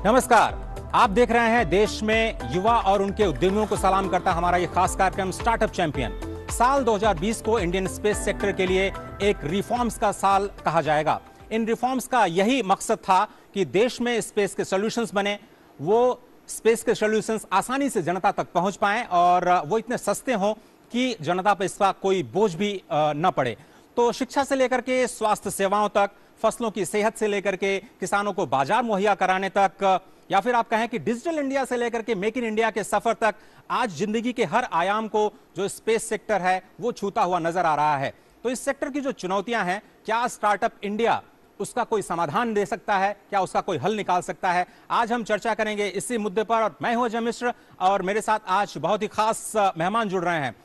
नमस्कार, आप देख रहे हैं देश में युवा और उनके उद्यमियों को सलाम करता हमारा ये खास कार्यक्रम स्टार्टअप चैंपियन। साल 2020 को इंडियन स्पेस सेक्टर के लिए एक रिफॉर्म्स का साल कहा जाएगा। इन रिफॉर्म्स का यही मकसद था कि देश में स्पेस के सॉल्यूशंस बने, वो स्पेस के सॉल्यूशंस आसानी से जनता तक पहुंच पाएं और वो इतने सस्ते हों कि जनता पर इसका कोई बोझ भी न पड़े। तो शिक्षा से लेकर के स्वास्थ्य सेवाओं तक, फसलों की सेहत से लेकर के किसानों को बाजार मुहैया कराने तक, या फिर आप कहें कि डिजिटल इंडिया से लेकर के मेक इन इंडिया के सफर तक, आज जिंदगी के हर आयाम को जो स्पेस सेक्टर है वो छूता हुआ नजर आ रहा है। तो इस सेक्टर की जो चुनौतियां हैं, क्या स्टार्टअप इंडिया उसका कोई समाधान दे सकता है, क्या उसका कोई हल निकाल सकता है? आज हम चर्चा करेंगे इसी मुद्दे पर और मैं हूं अजय मिश्र और मेरे साथ आज बहुत ही खास मेहमान जुड़ रहे हैं।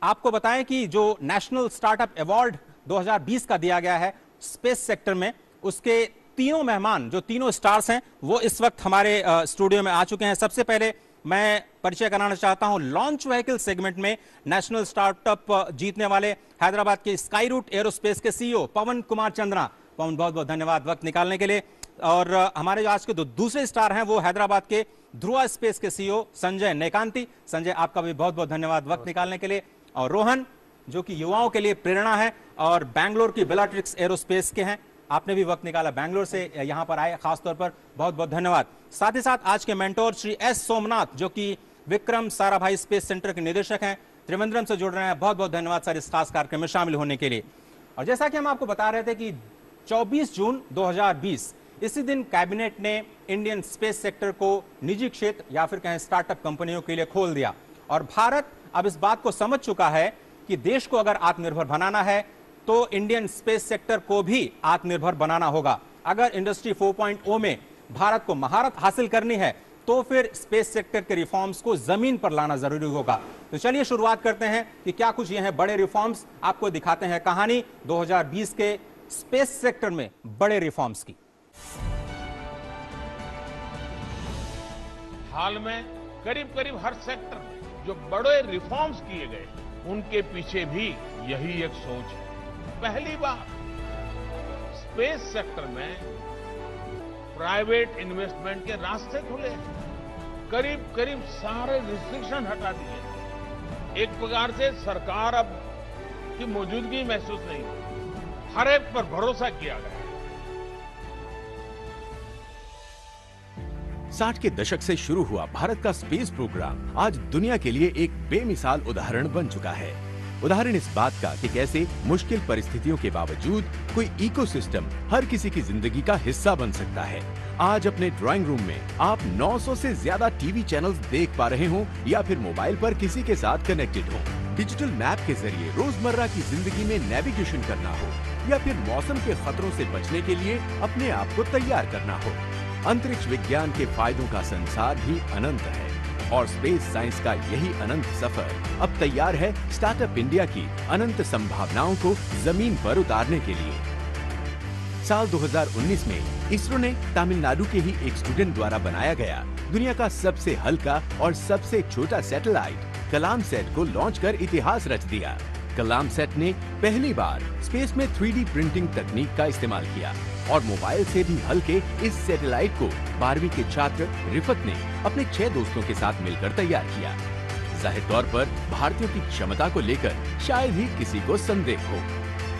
आपको बताएं कि जो नेशनल स्टार्टअप अवार्ड 2020 का दिया गया है स्पेस सेक्टर में, उसके तीनों मेहमान जो तीनों स्टार्स हैं वो इस वक्त हमारे स्टूडियो में आ चुके हैं। सबसे पहले मैं परिचय कराना चाहता हूं लॉन्च व्हीकल सेगमेंट में नेशनल स्टार्टअप जीतने वाले हैदराबाद के स्काई रूट एरोस्पेस के सीईओ पवन कुमार चंद्रा। पवन, बहुत बहुत धन्यवाद वक्त निकालने के लिए। और हमारे जो आज के दूसरे स्टार हैं वो हैदराबाद के ध्रुवा स्पेस के सीईओ संजय नेकांती। संजय, आपका भी बहुत बहुत धन्यवाद वक्त निकालने के लिए। और रोहन, जो कि युवाओं के लिए प्रेरणा है और बैंगलोर की बेलाट्रिक्स एरोस्पेस के हैं, आपने भी वक्त निकाला, बैंगलोर से यहां पर आए, खासतौर पर बहुत बहुत धन्यवाद। साथ ही साथ आज के मेंटोर श्री एस सोमनाथ, जो कि विक्रम साराभाई स्पेस सेंटर के निदेशक हैं, त्रिवेंद्रम से जुड़ रहे हैं। बहुत बहुत धन्यवाद सर इस खास कार्यक्रम में शामिल होने के लिए। और जैसा कि हम आपको बता रहे थे कि 24 जून 2020 इसी दिन कैबिनेट ने इंडियन स्पेस सेक्टर को निजी क्षेत्र या फिर कहें स्टार्टअप कंपनियों के लिए खोल दिया। और भारत अब इस बात को समझ चुका है कि देश को अगर आत्मनिर्भर बनाना है तो इंडियन स्पेस सेक्टर को भी आत्मनिर्भर बनाना होगा। अगर इंडस्ट्री 4.0 में भारत को महारत हासिल करनी है तो फिर स्पेस सेक्टर के रिफॉर्म्स को जमीन पर लाना जरूरी होगा। तो चलिए शुरुआत करते हैं कि क्या कुछ ये हैं बड़े रिफॉर्म्स। आपको दिखाते हैं कहानी 2020 के स्पेस सेक्टर में बड़े रिफॉर्म्स की। हाल में करीब करीब हर सेक्टर में जो बड़े रिफॉर्म्स किए गए उनके पीछे भी यही एक सोच है। पहली बार स्पेस सेक्टर में प्राइवेट इन्वेस्टमेंट के रास्ते खुले, करीब करीब सारे रिस्ट्रिक्शन हटा दिए। एक प्रकार से सरकार अब की मौजूदगी महसूस नहीं होती, हर एक पर भरोसा किया गया। 60 के दशक से शुरू हुआ भारत का स्पेस प्रोग्राम आज दुनिया के लिए एक बेमिसाल उदाहरण बन चुका है। उदाहरण इस बात का कि कैसे मुश्किल परिस्थितियों के बावजूद कोई इकोसिस्टम हर किसी की जिंदगी का हिस्सा बन सकता है। आज अपने ड्राइंग रूम में आप 900 से ज्यादा टीवी चैनल्स देख पा रहे हो या फिर मोबाइल पर किसी के साथ कनेक्टेड हो। डिजिटल मैप के जरिए रोजमर्रा की जिंदगी में नेविगेशन करना हो या फिर मौसम के खतरों से बचने के लिए अपने आप को तैयार करना हो। अंतरिक्ष विज्ञान के फायदों का संसार भी अनंत है और स्पेस साइंस का यही अनंत सफर अब तैयार है स्टार्टअप इंडिया की अनंत संभावनाओं को जमीन पर उतारने के लिए। साल 2019 में इसरो ने तमिलनाडु के ही एक स्टूडेंट द्वारा बनाया गया दुनिया का सबसे हल्का और सबसे छोटा सैटेलाइट कलाम सेट को लॉन्च कर इतिहास रच दिया। कलाम सेट ने पहली बार स्पेस में 3D प्रिंटिंग तकनीक का इस्तेमाल किया और मोबाइल से भी हल्के इस सैटेलाइट को 12वीं के छात्र रिफत ने अपने 6 दोस्तों के साथ मिलकर तैयार किया। जाहिर तौर पर भारतीयों की क्षमता को लेकर शायद ही किसी को संदेह हो।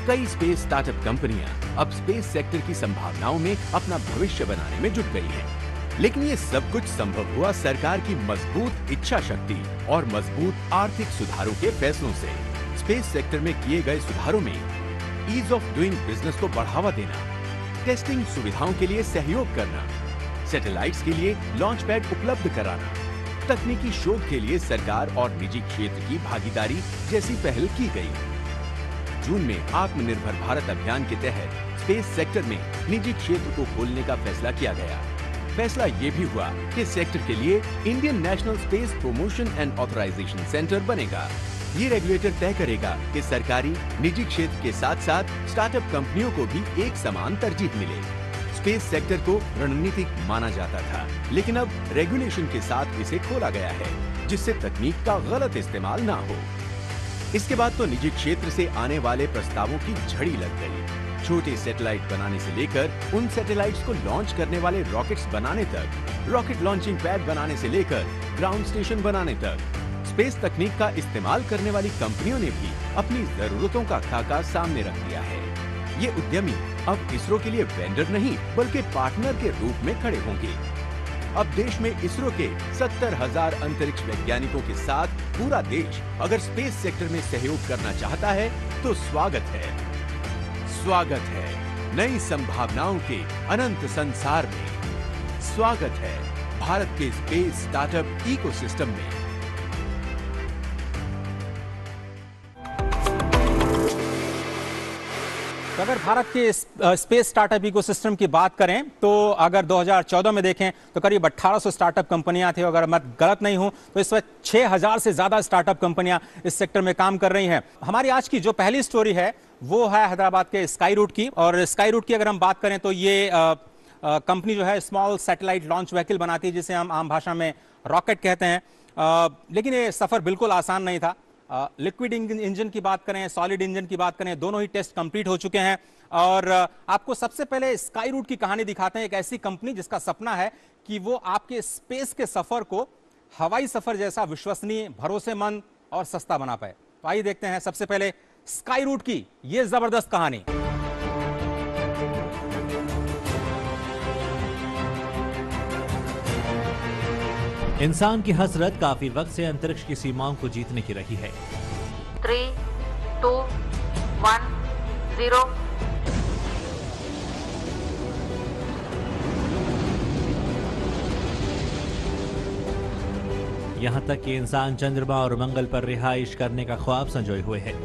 कई स्पेस स्टार्टअप कंपनियां अब स्पेस सेक्टर की संभावनाओं में अपना भविष्य बनाने में जुट गई हैं। लेकिन ये सब कुछ संभव हुआ सरकार की मजबूत इच्छा शक्ति और मजबूत आर्थिक सुधारों के फैसलों से। स्पेस सेक्टर में किए गए सुधारों में ईज ऑफ डूइंग बिजनेस को बढ़ावा देना, टेस्टिंग सुविधाओं के लिए सहयोग करना, सैटेलाइट्स के लिए लॉन्च पैड उपलब्ध कराना, तकनीकी शोध के लिए सरकार और निजी क्षेत्र की भागीदारी जैसी पहल की गई। जून में आत्मनिर्भर भारत अभियान के तहत स्पेस सेक्टर में निजी क्षेत्र को खोलने का फैसला किया गया। फैसला ये भी हुआ कि सेक्टर के लिए Indian National Space Promotion and Authorisation Centre बनेगा। ये रेगुलेटर तय करेगा कि सरकारी निजी क्षेत्र के साथ साथ स्टार्टअप कंपनियों को भी एक समान तरजीह मिले। स्पेस सेक्टर को रणनीतिक माना जाता था, लेकिन अब रेगुलेशन के साथ इसे खोला गया है जिससे तकनीक का गलत इस्तेमाल ना हो। इसके बाद तो निजी क्षेत्र से आने वाले प्रस्तावों की झड़ी लग गई। छोटे सैटेलाइट बनाने से लेकर उन सैटेलाइट्स को लॉन्च करने वाले रॉकेट्स बनाने तक, रॉकेट लॉन्चिंग पैड बनाने से लेकर ग्राउंड स्टेशन बनाने तक, स्पेस तकनीक का इस्तेमाल करने वाली कंपनियों ने भी अपनी जरूरतों का खाका सामने रख दिया है। ये उद्यमी अब इसरो के लिए वेंडर नहीं बल्कि पार्टनर के रूप में खड़े होंगे। अब देश में इसरो के 70,000 अंतरिक्ष वैज्ञानिकों के साथ पूरा देश अगर स्पेस सेक्टर में सहयोग करना चाहता है तो स्वागत है। स्वागत है नई संभावनाओं के अनंत संसार में। स्वागत है भारत के स्पेस स्टार्टअप इकोसिस्टम में। तो अगर भारत के स्पेस स्टार्टअप इकोसिस्टम की बात करें तो अगर 2014 में देखें तो करीब 1800 स्टार्टअप कंपनियां थी। अगर मैं गलत नहीं हूं तो इस वक्त 6000 से ज्यादा स्टार्टअप कंपनियां इस सेक्टर में काम कर रही हैं। हमारी आज की जो पहली स्टोरी है वो है हैदराबाद के स्काई रूट की। और स्काई रूट की अगर हम बात करें तो ये कंपनी जो है स्मॉल सैटेलाइट लॉन्च व्हीकल बनाती है, जिसे हम आम भाषा में रॉकेट कहते हैं। लेकिन ये सफर बिल्कुल आसान नहीं था। लिक्विड इंजन की बात करें, सॉलिड इंजन की बात करें, दोनों ही टेस्ट कंप्लीट हो चुके हैं। और आपको सबसे पहले स्काई रूट की कहानी दिखाते हैं, एक ऐसी कंपनी जिसका सपना है कि वो आपके स्पेस के सफर को हवाई सफर जैसा विश्वसनीय, भरोसेमंद और सस्ता बना पाए। तो आइए देखते हैं सबसे पहले स्काई रूट की ये जबरदस्त कहानी। इंसान की हसरत काफी वक्त से अंतरिक्ष की सीमाओं को जीतने की रही है। 3, 2, 1, 0। यहाँ तक कि इंसान चंद्रमा और मंगल पर रिहाइश करने का ख्वाब संजोए हुए है।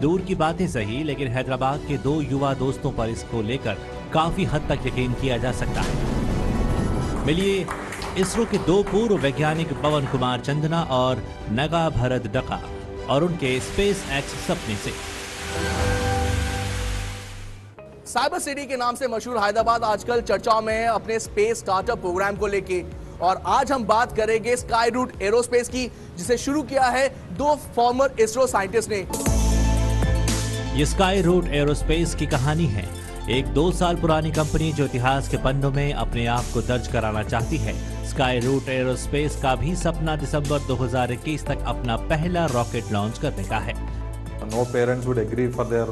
दूर की बातें सही, लेकिन हैदराबाद के दो युवा दोस्तों पर इसको लेकर काफी हद तक यकीन किया जा सकता है। मिलिए इसरो के दो पूर्व वैज्ञानिक पवन कुमार चंदना और नगा भरत डका और उनके स्पेस एक्स सपने से। साइबर सिटी के नाम से मशहूर हैदराबाद आजकल चर्चाओं में है अपने स्पेस स्टार्टअप प्रोग्राम को लेके। और आज हम बात करेंगे स्काई रूट एरोस्पेस की, जिसे शुरू किया है दो फॉर्मर इसरो साइंटिस्ट ने। ये स्काई रूट एरोस्पेस की कहानी है, एक 2 साल पुरानी कंपनी जो इतिहास के पन्नों में अपने आप को दर्ज कराना चाहती है। स्काई रूट एरोस्पेस का भी सपना दिसंबर 2021 तक अपना पहला रॉकेट लॉन्च करने का है। No parents would agree for their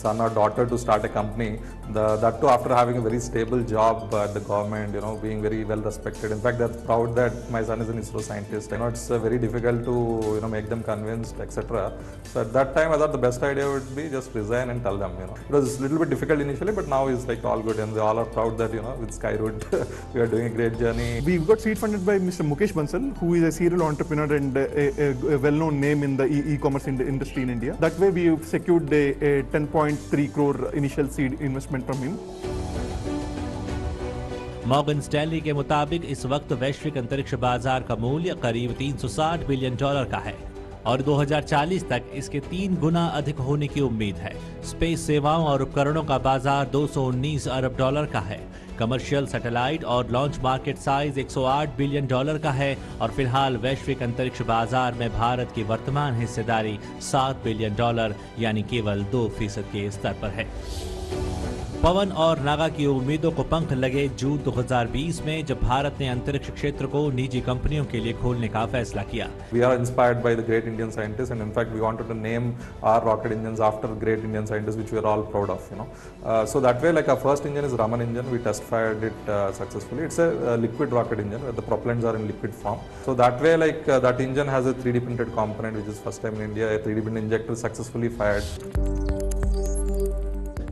son or daughter to start a company. That too after having a very stable job at the government, being very well respected. In fact, they're proud that my son is an ISRO scientist. It's very difficult to make them convinced, etc. So at that time, I thought the best idea would be just resign and tell them. It was a little bit difficult initially, but now it's like all good, and they all are proud that with Skyroot we are doing a great journey. We got seed funded by Mr. Mukesh Bansal, who is a serial entrepreneur and a well-known name in the e-commerce industry in India. That way, we secured a 10.3 crore initial seed investment from him. Morgan Stanley के मुताबिक इस वक्त वैश्विक अंतरिक्ष बाजार का मूल्य करीब $360 बिलियन का है और 2040 तक इसके 3 गुना अधिक होने की उम्मीद है। स्पेस सेवाओं और उपकरणों का बाजार $219 अरब का है। कमर्शियल सैटेलाइट और लॉन्च मार्केट साइज $108 बिलियन का है और फिलहाल वैश्विक अंतरिक्ष बाजार में भारत की वर्तमान हिस्सेदारी $7 बिलियन यानी केवल 2% के स्तर पर है। पवन और नागा की उम्मीदों को पंख लगे जून 2020 में, जब भारत ने अंतरिक्ष क्षेत्र को निजी कंपनियों के लिए खोलने का फैसला किया। We are inspired by the great Indian scientists, and in fact, we wanted to name our rocket engines after great Indian scientists, which we are all proud of. So that way, like our first engine is Raman engine. We test fired it successfully. It's a liquid rocket engine where the propellants are in liquid form. So that way, like that engine has a 3D printed component, which is first time in India. A 3D printed injector successfully fired.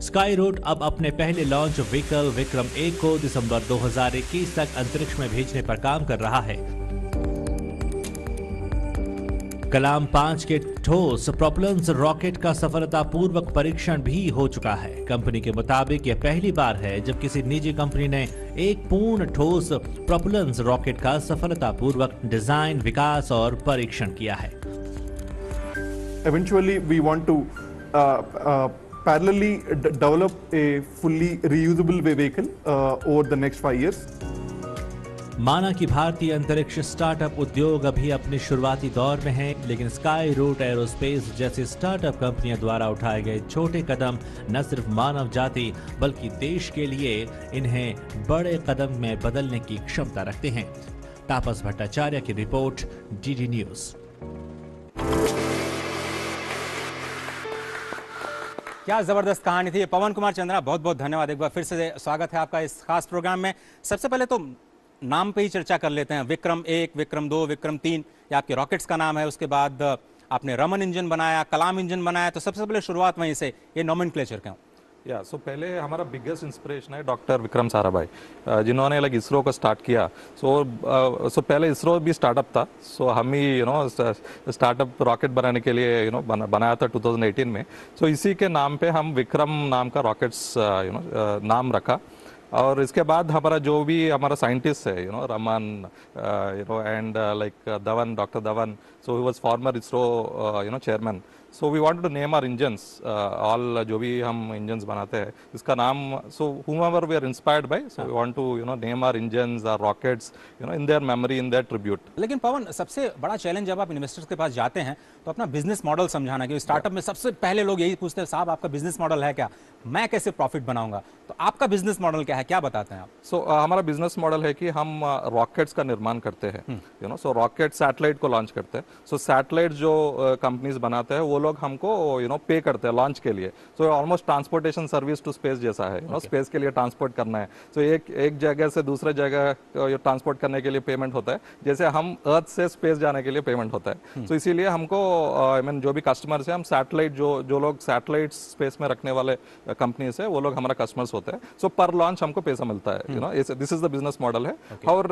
Skyroot अब अपने पहले launch vehicle Vikram 1 को दिसंबर 2021 तक अंतरिक्ष में भेजने पर काम कर रहा है। कलाम 5 के ठोस प्रोपेलर्स रॉकेट का सफलतापूर्वक परीक्षण भी हो चुका है। कंपनी के मुताबिक यह पहली बार है जब किसी निजी कंपनी ने एक पूर्ण ठोस प्रोपेलर्स रॉकेट का सफलतापूर्वक डिजाइन, विकास और परीक्षण किया है। Eventually, we want to parallelly develop a fully reusable vehicle over the next 5 years. माना कि भारतीय अंतरिक्ष स्टार्टअप उद्योग अभी अपने शुरुआती दौर में है, लेकिन स्काई रूट एरोस्पेस जैसे स्टार्टअप कंपनियों द्वारा उठाए गए छोटे कदम न सिर्फ मानव जाति बल्कि देश के लिए इन्हें बड़े कदम में बदलने की क्षमता रखते हैं। तापस भट्टाचार्य की रिपोर्ट, डीडी न्यूज। क्या जबरदस्त कहानी थी। पवन कुमार चंद्रा, बहुत बहुत धन्यवाद। एक बार फिर से स्वागत है आपका इस खास प्रोग्राम में। सबसे पहले तो नाम पे ही चर्चा कर लेते हैं। विक्रम 1, विक्रम 2, विक्रम 3 ये आपके रॉकेट्स का नाम है। उसके बाद आपने रमन इंजन बनाया, कलाम इंजन बनाया, तो सबसे पहले शुरुआत वहीं से, ये नोमेनक्लेचर क्यों? या सो पहले हमारा बिगेस्ट इंस्पिरेशन है डॉक्टर विक्रम साराभाई, जिन्होंने इसरो को स्टार्ट किया। सो पहले इसरो भी स्टार्टअप था। सो हम ही स्टार्टअप रॉकेट बनाने के लिए बनाया था 2018 में। सो इसी के नाम पे हम विक्रम नाम का रॉकेट्स नाम रखा। और इसके बाद हमारा जो भी हमारा साइंटिस्ट है Raman and Dhawan, doctor Dhawan, so he was former ISRO chairman. So we wanted to name our engines, all जो भी हम इंजन्स बनाते हैं इसका नाम, सो whomever we are inspired by, so we want to name our engines, our rockets in their memory, in their tribute. लेकिन पवन, सबसे बड़ा चैलेंज जब आप इन्वेस्टर्स के पास जाते हैं तो अपना बिजनेस मॉडल समझाना, क्योंकि स्टार्टअप में सबसे पहले लोग यही पूछते हैं, साहब आपका बिजनेस मॉडल है क्या, मैं कैसे प्रॉफिट बनाऊंगा? तो आपका बिजनेस मॉडल क्या है, क्या बताते हैं आप? सो हमारा बिजनेस मॉडल है कि हम रॉकेट्स का निर्माण करते हैं, सो रॉकेट सैटेलाइट को लॉन्च करते हैं। सो सैटेलाइट जो कंपनीज बनाते हैं वो लोग हमको पे करते हैं लॉन्च के लिए। So almost transportation service to space जैसा है, स्पेस के लिए ट्रांसपोर्ट करना है। सो एक जगह से दूसरे जगह ट्रांसपोर्ट करने के लिए पेमेंट होता है, जैसे हम अर्थ से स्पेस जाने के लिए पेमेंट होता है। सो इसीलिए हमको जो भी कस्टमर्स है, हम सैटेलाइट जो लोग सैटेलाइट स्पेस में रखने वाले कंपनीज है वो लोग हमारा कस्टमर्स होते हैं। सो पर लॉन्च हमको पैसा मिलता है। This is the business model है। और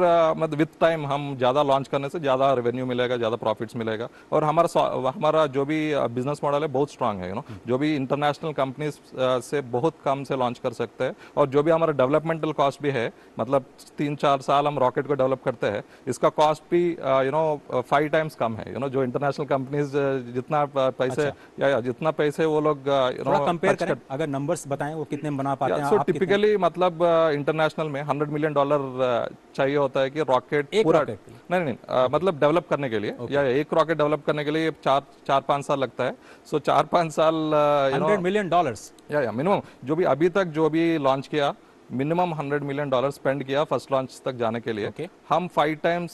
विद टाइम हम ज्यादा लॉन्च करने से ज्यादा रेवेन्यू मिलेगा, ज्यादा प्रॉफिट्स मिलेगा। और हमारा जो भी बिजनेस मॉडल है बहुत स्ट्रांग है। जो भी इंटरनेशनल कंपनीज से बहुत कम से लॉन्च कर सकते हैं। और जो भी हमारा डेवलपमेंटल कॉस्ट भी है, मतलब 3-4 साल हम रॉकेट को डेवलप करते हैं, इसका कॉस्ट भी 5 टाइम्स कम है। जो इंटरनेशनल कंपनीज जितना पैसे या जितना पैसे वो लोग कंपेयर करें, अगर नंबर्स बताएं वो कितने बना पाते हैं? सो टिपिकली मतलब इंटरनेशनल में $100 मिलियन चाहिए होता है कि रॉकेट पूरा नहीं मतलब डेवलप करने के लिए, या एक रॉकेट डेवलप करने के लिए 4-5 साल लगता है। सो 4-5 साल $100 मिलियन या मिनिमम जो भी अभी तक जो भी लॉन्च किया, मिनिमम $100 मिलियन स्पेंड किया फर्स्ट लॉन्च तक जाने के लिए। हम 5 टाइम्स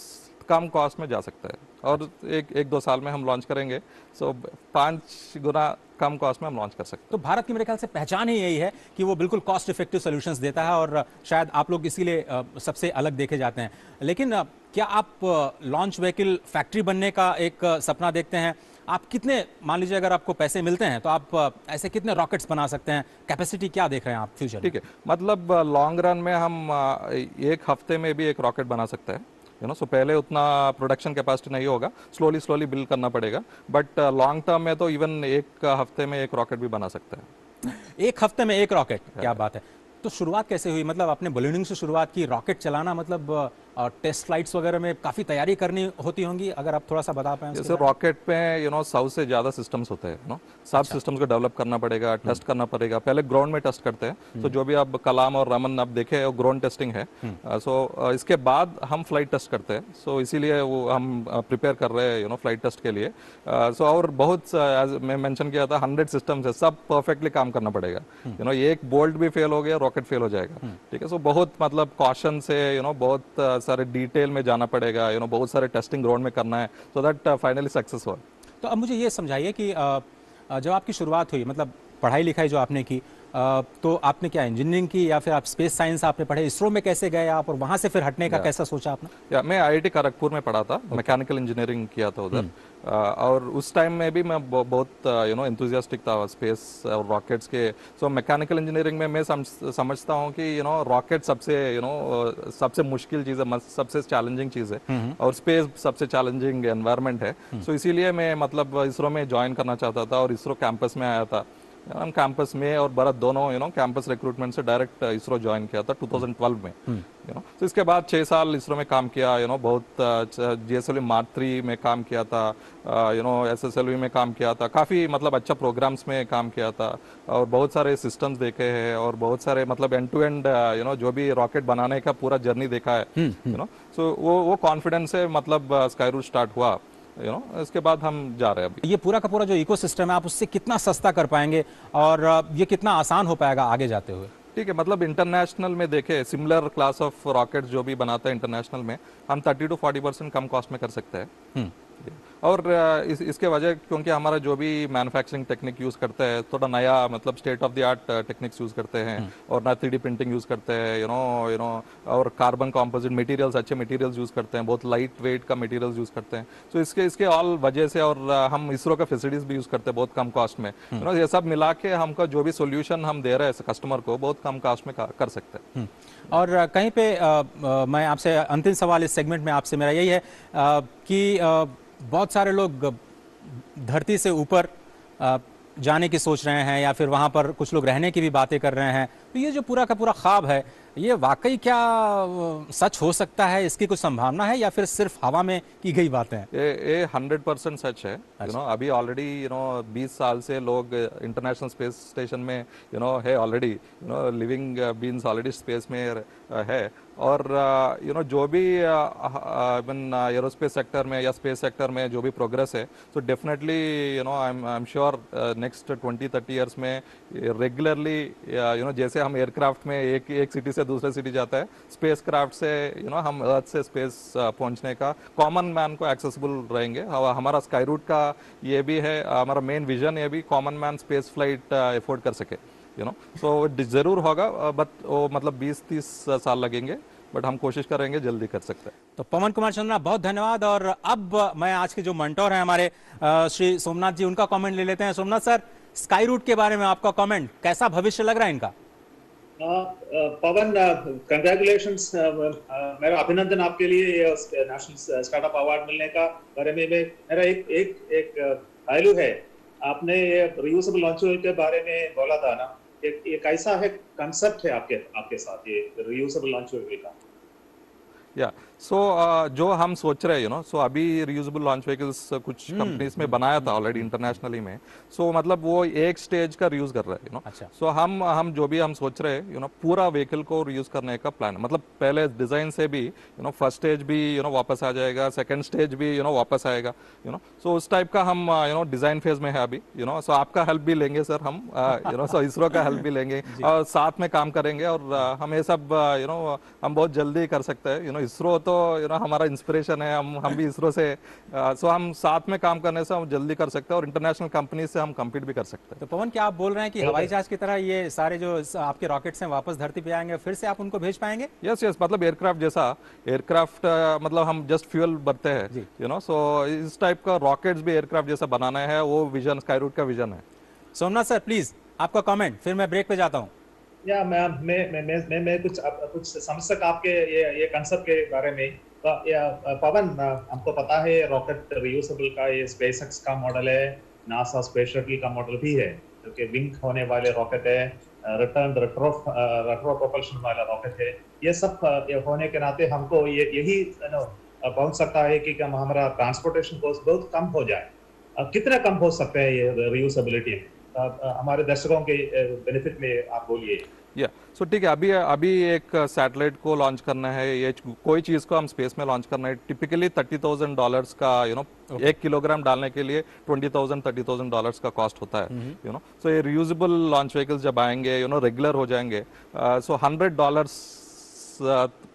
कम कॉस्ट में जा सकते हैं। और 1-2 साल में हम लॉन्च करेंगे, सो 5 गुना कम कॉस्ट में हम लॉन्च कर सकते हैं। तो भारत की मेरे ख्याल से पहचान ही यही है कि वो बिल्कुल कॉस्ट इफेक्टिव सॉल्यूशंस देता है, और शायद आप लोग इसीलिए सबसे अलग देखे जाते हैं। लेकिन क्या आप लॉन्च व्हीकल फैक्ट्री बनने का एक सपना देखते हैं? आप कितने, मान लीजिए अगर आपको पैसे मिलते हैं तो आप ऐसे कितने रॉकेट्स बना सकते हैं? कैपेसिटी क्या देख रहे हैं आप फ्यूचर? ठीक है, मतलब लॉन्ग रन में हम 1 हफ्ते में भी एक रॉकेट बना सकते हैं। सो पहले उतना प्रोडक्शन कैपेसिटी नहीं होगा, स्लोली बिल्ड करना पड़ेगा। बट लॉन्ग टर्म में तो इवन 1 हफ्ते में एक रॉकेट भी बना सकते हैं। 1 हफ्ते में एक रॉकेट, क्या बात है। तो शुरुआत कैसे हुई? मतलब आपने बलूनिंग से शुरुआत की, रॉकेट चलाना, मतलब टेस्ट फ्लाइट्स वगैरह में काफी तैयारी करनी होती होंगी, अगर आप थोड़ा सा बता पाएं। जैसे रॉकेट पे 100 से ज्यादा सिस्टम्स होते हैं, सब सिस्टम्स को डेवलप करना पड़ेगा, टेस्ट करना पड़ेगा। पहले ग्राउंड में टेस्ट करते हैं। तो जो भी अब कलाम और रमन अब देखे वो ग्राउंड टेस्टिंग है। सो इसके बाद हम फ्लाइट टेस्ट करते हैं। सो इसीलिए वो हम प्रिपेयर कर रहे हैं फ्लाइट टेस्ट के लिए। सो और बहुत मैं मेंशन किया था 100 सिस्टम्स है, सब परफेक्टली काम करना पड़ेगा। एक बोल्ट भी फेल हो गया, रॉकेट फेल हो जाएगा। ठीक है, सो बहुत मतलब कॉशन से बहुत सारे डिटेल में जाना पड़ेगा, बहुत सारे टेस्टिंग ग्राउंड में करना है, सो दैट फाइनली सक्सेस हो। तो अब मुझे ये समझाइए कि जब आपकी शुरुआत हुई, मतलब पढ़ाई लिखाई जो आपने की, तो आपने क्या इंजीनियरिंग की या फिर आप स्पेस साइंस आपने पढ़े? इसरो में कैसे गए आप, और वहां से फिर हटने का कैसा सोचा आपने? मैं IIT खड़गपुर में पढ़ा था, मैकेनिकल इंजीनियरिंग किया था उधर। और उस टाइम में भी मैं बहुत एंथुसियास्टिक था स्पेस और रॉकेट्स के। सो मैकेनिकल इंजीनियरिंग में मैं समझता हूँ कि रॉकेट सबसे मुश्किल चीज़ है, सबसे चैलेंजिंग चीज़ है, और स्पेस सबसे चैलेंजिंग एनवायरनमेंट है। सो इसीलिए मैं मतलब इसरो में ज्वाइन करना चाहता था और इसरो कैंपस में आया था। हम कैंपस में और भरत दोनों कैंपस रिक्रूटमेंट से डायरेक्ट इसरो ज्वाइन किया था 2012 में। तो इसके बाद 6 साल इसरो में काम किया, बहुत GSLV Mark 3 में काम किया था, SSLV में काम किया था, काफ़ी मतलब अच्छा प्रोग्राम्स में काम किया था और बहुत सारे सिस्टम्स देखे हैं और बहुत सारे मतलब एंड टू एंड जो भी रॉकेट बनाने का पूरा जर्नी देखा है। सो वो कॉन्फिडेंस से मतलब स्काई रूट स्टार्ट हुआ। इसके बाद हम जा रहे हैं अभी। ये पूरा का पूरा जो इकोसिस्टम है आप उससे कितना सस्ता कर पाएंगे और ये कितना आसान हो पाएगा आगे जाते हुए? ठीक है, मतलब इंटरनेशनल में देखें सिमिलर क्लास ऑफ रॉकेट्स जो भी बनाते हैं इंटरनेशनल में, हम 30 to 40% कम कॉस्ट में कर सकते हैं। और इसके वजह क्योंकि हमारा जो भी मैन्युफैक्चरिंग टेक्निक यूज़ करते हैं थोड़ा नया मतलब state of the art techniques use करते हैं और ना 3D प्रिंटिंग यूज़ करते हैं, और कार्बन कॉम्पोजिट मटेरियल्स, अच्छे मटेरियल्स यूज़ करते हैं, बहुत लाइट वेट का मटेरियल्स यूज़ करते हैं। तो इसके ऑल वजह से और हम इसरो का फैसिलिटीज़ भी यूज़ करते हैं बहुत कम कॉस्ट में। ये सब मिला के हमका जो भी सोल्यूशन हम दे रहे हैं कस्टमर को बहुत कम कॉस्ट में कर सकते हैं। और कहीं पे मैं आपसे अंतिम सवाल इस सेगमेंट में आपसे मेरा यही है कि बहुत सारे लोग धरती से ऊपर जाने की सोच रहे हैं या फिर वहाँ पर कुछ लोग रहने की भी बातें कर रहे हैं, तो ये जो पूरा का पूरा ख्वाब है ये वाकई क्या सच हो सकता है? इसकी कुछ संभावना है या फिर सिर्फ हवा में की गई बातें हैं? ये 100% सच है। अभी ऑलरेडी 20 साल से लोग इंटरनेशनल स्पेस स्टेशन में है already, living beings already space में है। और जो भी एरोस्पेस सेक्टर में या स्पेस सेक्टर में जो भी प्रोग्रेस है, तो definitely I am sure next 20-30 years में रेगुलरली जैसे हम एयरक्राफ्ट में एक सिटी से दूसरे सिटी जाता है, स्पेस क्राफ्ट से हम अर्थ से स्पेस पहुंचने का कॉमन मैन को एक्सेसिबल रहेंगे। हमारा स्काई रूट का ये भी है, हमारा मेन विजन ये भी common man space flight afford कर सके। सो जरूर होगा, बट वो मतलब 20-30 साल लगेंगे, बट हम कोशिश करेंगे जल्दी कर सकते हैं। तो पवन कुमार चंद्रा बहुत धन्यवाद। और अब मैं आज के जो मेंटोर हैं हमारे श्री सोमनाथ जी, उनका कमेंट ले लेते हैं। सोमनाथ सर, स्काई रूट के बारे में आपका कमेंट, कैसा भविष्य लग रहा है इनका? पवन, कंग्रेचुलेशंस, मेरा अभिनंदन आपके लिए नेशनल स्टार्टअप अवार्ड मिलने का बारे में। मेरा एक पहलू है, आपने ये रियूजेबल लॉन्च व्हील के बारे में बोला था ना, ये कैसा है कंसेप्ट है आपके साथ ये रियूजेबल लॉन्च व्हील का? सो जो हम सोच रहे हैं सो अभी रियूजेबल लॉन्च व्हीकल्स कुछ कंपनीज में बनाया था ऑलरेडी इंटरनेशनली में। सो मतलब वो एक स्टेज का रियूज कर रहे हैं अच्छा। सो हम जो भी हम सोच रहे हैं पूरा व्हीकल को रियूज करने का प्लान, मतलब पहले डिजाइन से भी फर्स्ट स्टेज भी वापस आ जाएगा, सेकंड स्टेज भी वापस आएगा। सो उस टाइप का हम डिजाइन फेज में है अभी। सो आपका हेल्प भी लेंगे सर हम, सो इसरो का हेल्प भी लेंगे और साथ में काम करेंगे और हम ये सब हम बहुत जल्दी कर सकते हैं। इसरो तो हमारा इंस्पिरेशन है, हम भी इसरो से सो हम साथ में काम करने से हम जल्दी कर सकते हैं और इंटरनेशनल कंपनी से हम कम्पीट भी कर सकते हैं। तो पवन, क्या आप बोल रहे हैं कि हवाई जहाज की तरह ये सारे जो आपके रॉकेट्स हैं वापस धरती पे आएंगे, फिर से आप उनको भेज पाएंगे? यस, मतलब एयरक्राफ्ट जैसा, एयरक्राफ्ट मतलब हम जस्ट फ्यूल भरते हैं सो इस टाइप का रॉकेट्स भी एयरक्राफ्ट जैसा बनाना है, वो विजन स्काई रूट का विजन है। सोमनाथ सर प्लीज आपका कमेंट, फिर मैं ब्रेक पे जाता हूँ। या मैं कुछ समझ सक आपके ये कंसेप्ट के बारे में। पवन, हमको पता है रॉकेट रियूजेबल का ये स्पेसएक्स का मॉडल है, नासा स्पेस शटल का मॉडल भी है जो कि विंग होने वाले रॉकेट है, रिटर्न रेट्रो प्रोपल्शन वाला रॉकेट है। ये सब होने के नाते हमको यही पहुंच सकता है कि हमारा ट्रांसपोर्टेशन कॉस्ट बहुत कम हो जाए। कितना कम हो सकता है ये रियूजेबिलिटी में? हमारे दर्शकों के बेनिफिट में आप बोलिए। सो ठीक है, अभी एक सैटेलाइट को लॉन्च करना है, ये कोई चीज को हम स्पेस में लॉन्च करना है, टिपिकली $30,000 का 1 किलोग्राम डालने के लिए $20,000-30,000 का कॉस्ट होता है। सो ये रियूजेबल लॉन्च व्हीकल्स जब आएंगे रेगुलर हो जाएंगे, सो $100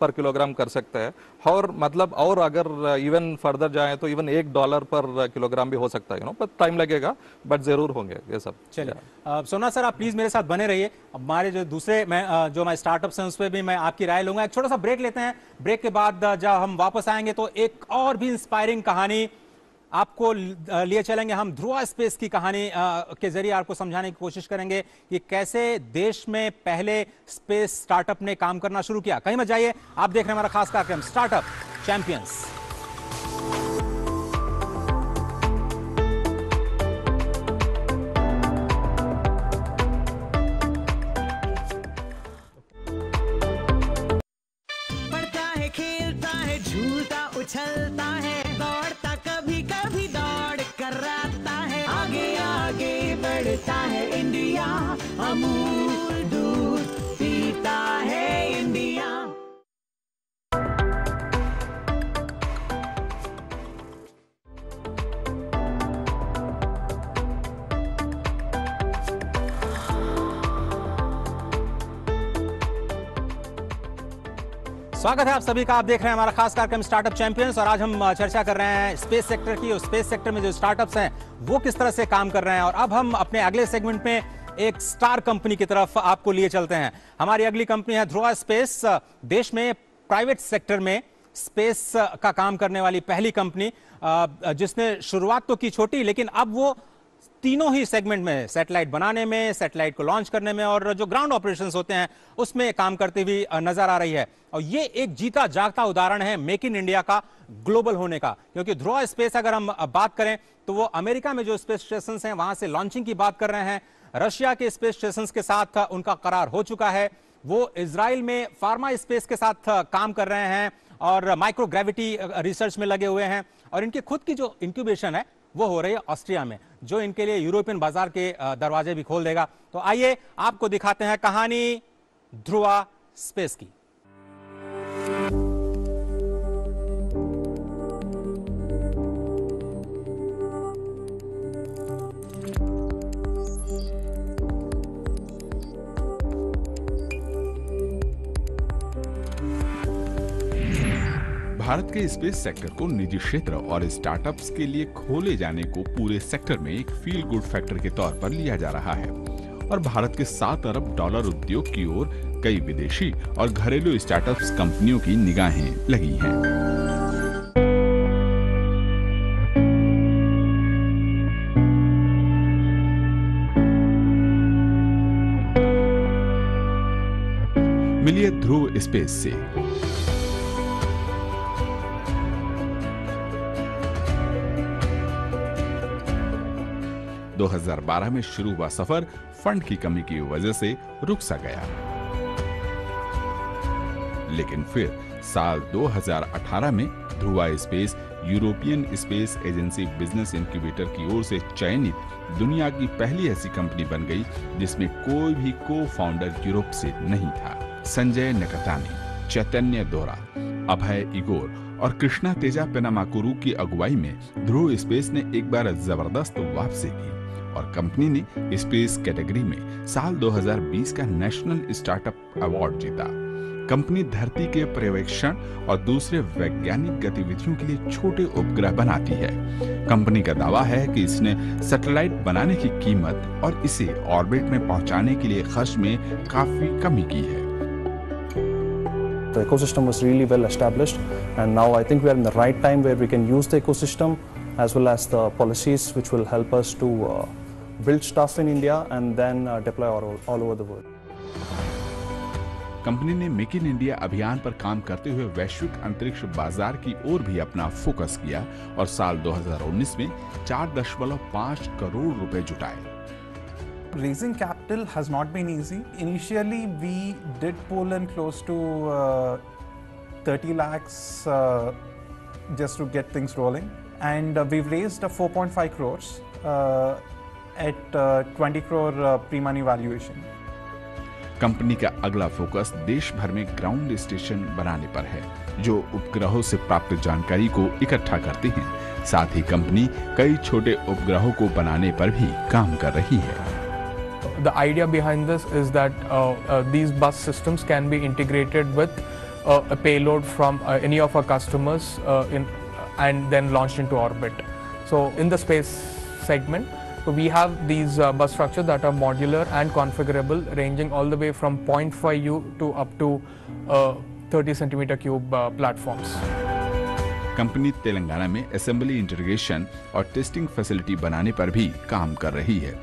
पर किलोग्राम कर सकते हैं। और मतलब और अगर इवन फर्दर जाए तो इवन $1 पर किलोग्राम भी हो सकता है। पर टाइम लगेगा, बट जरूर होंगे ये सब। चलिए सोमनाथ सर, आप प्लीज मेरे साथ बने रहिए। हमारे जो दूसरे जो मैं स्टार्टअप्स हैं उस पर भी मैं आपकी राय लूंगा। एक छोटा सा ब्रेक लेते हैं, ब्रेक के बाद जब हम वापस आएंगे तो एक और भी इंस्पायरिंग कहानी आपको लिए चलेंगे। हम ध्रुवा स्पेस की कहानी के जरिए आपको समझाने की कोशिश करेंगे कि कैसे देश में पहले स्पेस स्टार्टअप ने काम करना शुरू किया। कहीं मत जाइए, आप देख रहे हैं हमारा खास कार्यक्रम स्टार्टअप चैंपियंस। अमूल दूध पीता है इंडिया। स्वागत है आप सभी का। आप देख रहे हैं हमारा खास कार्यक्रम स्टार्टअप चैंपियंस और आज हम चर्चा कर रहे हैं स्पेस सेक्टर की। और स्पेस सेक्टर में जो स्टार्टअप्स हैं वो किस तरह से काम कर रहे हैं। और अब हम अपने अगले सेगमेंट में एक स्टार कंपनी की तरफ आपको लिए चलते हैं। हमारी अगली कंपनी है ध्रुवा स्पेस। देश में प्राइवेट सेक्टर में स्पेस का काम करने वाली पहली कंपनी, जिसने शुरुआत तो की छोटी, लेकिन अब वो तीनों ही सेगमेंट में, सैटेलाइट बनाने में, सैटेलाइट को लॉन्च करने में और जो ग्राउंड ऑपरेशंस होते हैं उसमें काम करती हुई नजर आ रही है। और ये एक जीता जागता उदाहरण है मेक इन इंडिया का ग्लोबल होने का। क्योंकि ध्रुवा स्पेस अगर हम बात करें तो वो अमेरिका में जो स्पेस स्टेशन हैं वहां से लॉन्चिंग की बात कर रहे हैं। रशिया के स्पेस स्टेशन के साथ उनका करार हो चुका है। वो इजराइल में फार्मा स्पेस के साथ काम कर रहे हैं और माइक्रोग्रेविटी रिसर्च में लगे हुए हैं। और इनकी खुद की जो इंक्यूबेशन है वो हो रही है ऑस्ट्रिया में, जो इनके लिए यूरोपियन बाजार के दरवाजे भी खोल देगा। तो आइए आपको दिखाते हैं कहानी ध्रुवा स्पेस की। भारत के स्पेस सेक्टर को निजी क्षेत्र और स्टार्टअप्स के लिए खोले जाने को पूरे सेक्टर में एक फील गुड फैक्टर के तौर पर लिया जा रहा है। और भारत के 7 अरब डॉलर उद्योग की ओर कई विदेशी और घरेलू स्टार्टअप्स कंपनियों की निगाहें लगी हैं। मिलिए ध्रुव स्पेस से। 2012 में शुरू हुआ सफर फंड की कमी की वजह से रुक सा गया, लेकिन फिर साल 2018 में Dhruva space European space agency business incubator की ओर से चयनित दुनिया की पहली ऐसी कंपनी बन गई जिसमें कोई भी को फाउंडर यूरोप से नहीं था। संजय नकतानी, चैतन्य दोरा, अभय इगोर और कृष्णा तेजा पेनामाकुरू की अगुवाई में ध्रुव स्पेस ने एक बार जबरदस्त वापसी की और कंपनी ने स्पेस कैटेगरी में साल 2020 का नेशनल स्टार्टअप अवार्ड जीता। कंपनी धरती के पर्यवेक्षण और दूसरे वैज्ञानिक गतिविधियों के लिए छोटे उपग्रह बनाती है। कंपनी का दावा है कि इसने सैटेलाइट बनाने की कीमत और इसे ऑर्बिट में पहुंचाने के लिए खर्च में काफी कमी की है। The ecosystem was really well established, and now I think we are in the right time where we can use the ecosystem as well as the policies which will help us to build stuff in India and then deploy all over the world. Company ने make in India अभियान पर काम करते हुए वैश्विक अंतरिक्ष बाजार की ओर भी अपना फोकस किया और साल 2019 में 4.5 करोड़ रुपए जुटाए। Raising capital has not been easy. Initially, we did pull in close to 30 lakhs just to get things rolling, and we've raised 4.5 crores at 20 crore pre-money valuation. Company का अगला फोकस देश भर में ग्राउंड स्टेशन बनाने पर है, जो उपग्रहों से प्राप्त जानकारी को इकट्ठा करते हैं। साथ ही कंपनी कई छोटे उपग्रहों को बनाने पर भी काम कर रही है। The idea behind this is that these bus systems can be integrated with a payload from any of our customers and then launched into orbit. So in the space segment, we have these bus structures that are modular and configurable, ranging all the way from 0.5 U to up to 30 centimeter cube platforms. Company Telangana में assembly integration और testing facility बनाने पर भी काम कर रही है।